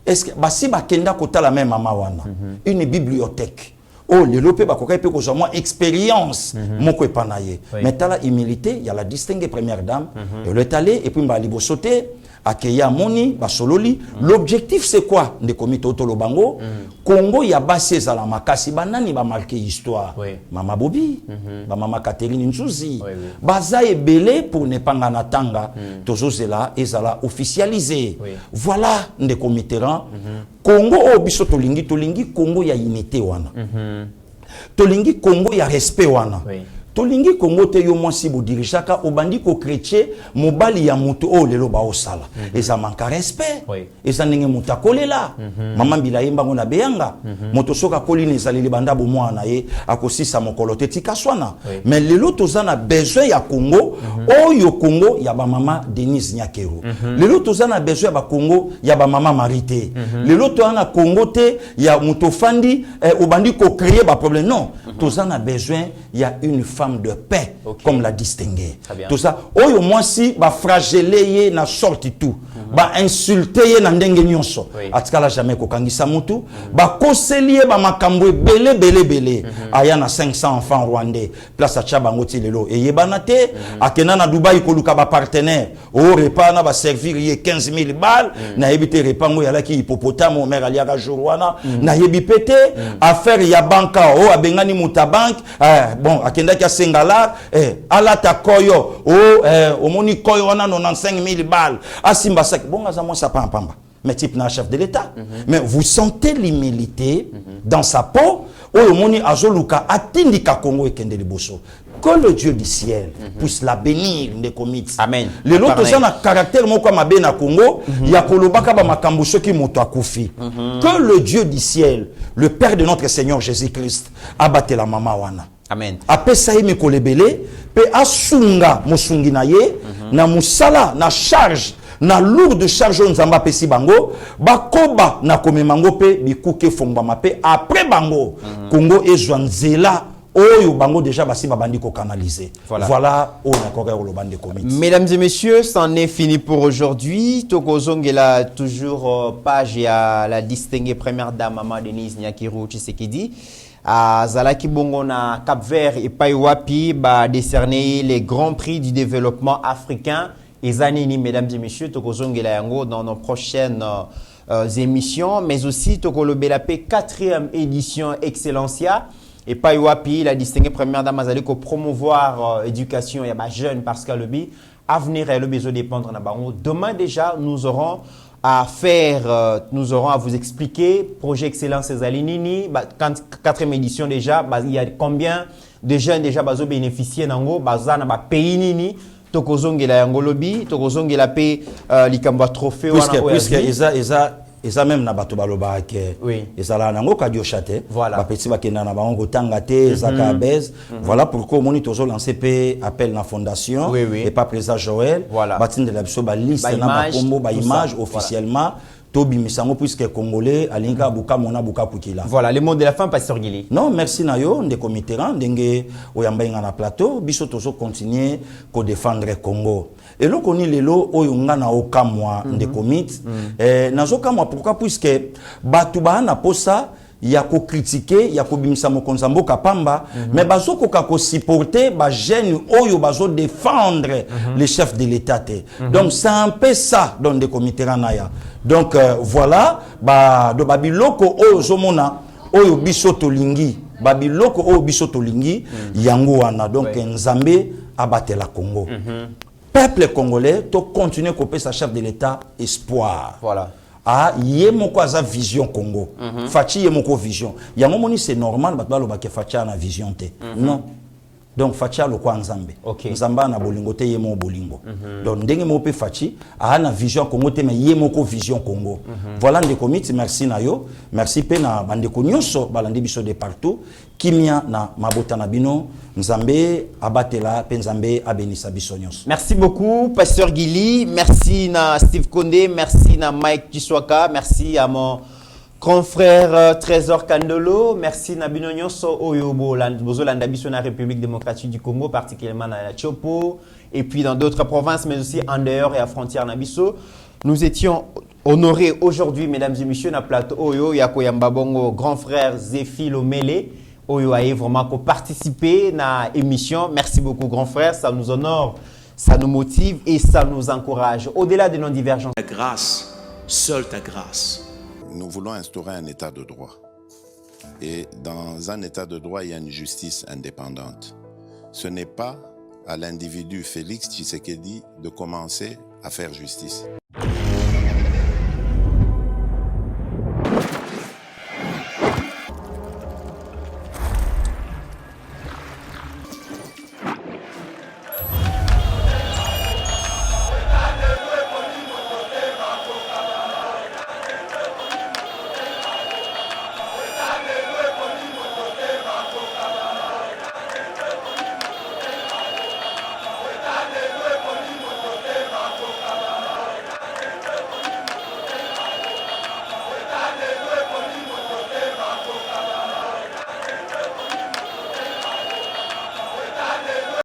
Est-ce que si bakenda kota la même maman wana une bibliothèque oh le lopé bakoka pe ko moi expérience moko epanaye mais t'as la humilité il y a la distinguée première dame elle est allée et puis mba libo sauter akeya moni basololi. L'objectif c'est quoi? De komite otolo bango Congo ya basi ezala makasi banani ba marqué histoire. Mama Bobi, ba mama Catherine Nzuzi. Baza ebele pour ne pas ngana tanga tozozela ezala officialisé. Voilà nde komiteran Congo o biso tolingi Congo ya unité wana. Tolingi Congo ya respect wana. Tolingi Congo te yo mwasi bo dirijaka obandi ko chrétien mobali ya mutu o lelo ba osala. Eza manka respect. Eza ndenge muta kolela. Mama mbila yemba ngona beyanga. Moto soka kolini ezaleli banda bo mwana ye akosisa mokolo te tika swana. Mais lelo tozana besoin ya Congo oyo Congo ya ba mama Denise Nyakero. Lelo tozana besoin ya ba Congo ya ba mama Marité. Lelo tozana Congo te ya muto fandi obandi ko créer ba problème non. Tozana besoin ya une femme de paix, comme l'a distingué. Tout ça, oyo mwasi ba fragile na sorti tout, ba insulter na ndenge nyonso. Atikala jamais ko kangisa mutu, ba conseiller ba makambo belé. Aya na 500 enfants rwandais, place à Tchabango tilelo. Et yebanate, akena na Dubaï ko luka ba partenaire. O repas na ba servir ye 15 000 balles, na yebite repango yala ki hippopotame mère aliaka jourwana, na yebipete affaire ya banka o abengani muta bank, bon akenda ki Sengala, alata koyo, omoni koyo wana 95 000 balles. Asimba sek, bon, azamo sa pamba. Mais type na chef de l'État. Mais vous sentez l'humilité dans sa peau, omoni azoluka atindika Congo et kende liboso. Que le Dieu du ciel puisse la bénir, les comites. Amen. Les autres ont un caractère, moi, comme à Congo, il y a Kolobaka Bamakambo, ceux qui m'ont accoufi. Que le Dieu du ciel, le Père de notre Seigneur Jésus-Christ, abatte la maman wana. Amen. Après ça, il me kolebele, pe asunga mosungi na ye, na musala, na charge, na lourde charge nzamba pesi bango, bakoba na komemango pe bikuke fongba mape après bango, Congo ezwanzela. Oyo bango déjà basi babandi ko canaliser. Voilà on a encore le bande de comité. Mesdames et messieurs, c'en est fini pour aujourd'hui. Tokozongela toujours page à la distinguée première dame Maman Denise Nyakero Tshisekedi. Zalaki Bongo na Cap-Vert et Paiwapi ba décerner les grands prix du développement africain. Et zanini, mesdames et messieurs, tokozongela yango dans nos prochaines émissions, mais aussi tokolobelape 4e édition Excellencia. Et Paiwapi, la distinguée première dame Azali ko promouvoir éducation et jeunes parce que le avenir et le besoin dépendre na bango. Demain déjà, nous aurons à faire, nous aurons à vous expliquer projet Excellence Zalinini, 4e édition déjà, il y a combien de jeunes déjà bazo bénéficier nango, bazana ba pays nini, tokozongela yango lobi, tokozongela pe likamba trophée wana Eza même na bato baloba ke ezala nango kadio chate ba petit bakenda na bango tanga te zaka base voilà pourquoi au moni tozo lancer pe appel na fondation et pas président Joël batinde la biso ba liste na ba combo ba image officiellement Tobi Misango puisque congolais alinga buka mona buka pukila. Voilà le mot de la fin pasteur Guili. Non merci nayo nde comiteran ndenge oyamba nga na plateau biso tozo continuer ko défendre Congo. Et là on lelo oyo nga na okamwa nde commit nazo kamwa pourquoi puisque batu ba na posa ya ko critiquer ya ko bimisa mokonza mboka pamba mais bazoko ka ko supporter ba jeune oyo bazo défendre les chefs de l'état donc c'est un peu ça dans des comités ranaya donc voilà ba do babiloko oyo zomona oyo biso tolingi babiloko oyo biso tolingi yango wana donc nzambe abatela Congo peuple congolais to continuer ko pesa chef de l'état espoir voilà. Ah, yemoko aza vision Congo. Fachi yemoko vision. Yango moni c'est normal batalo ba ke fachi na vision te. Non. Donc fachi lo kwa nzambe. Nzamba na bolingo te yemo bolingo. Donc ndenge mo pe fachi na vision Congo te mais yemoko vision Congo. Voilà ndé comité merci na yo. Merci pe na bande ko nyonso balandi biso de partout. Kimia na mabota na bino nzambe abatela pe nzambe abenisa biso nyonso. Merci beaucoup pasteur Guili, merci na Steve Kondé, merci na Mike Chiswaka, merci à mon confrère Trésor Kandolo, merci na bino nyonso oyo bozolanda biso na République démocratique du Congo, particulièrement na Chopo et puis dans d'autres provinces mais aussi en dehors et à frontière na biso. Nous étions honorés aujourd'hui mesdames et messieurs na plateau oyo ya koyamba bongo grand frère Zéphile Lomele. Oyo a vraiment participé à l'émission. Merci beaucoup, grand frère. Ça nous honore ça nous motive et ça nous encourage. Au-delà de nos divergences. Ta grâce, seule ta grâce. Nous voulons instaurer un état de droit. Et dans un état de droit, il y a une justice indépendante. Ce n'est pas à l'individu Félix Tshisekedi de commencer à faire justice.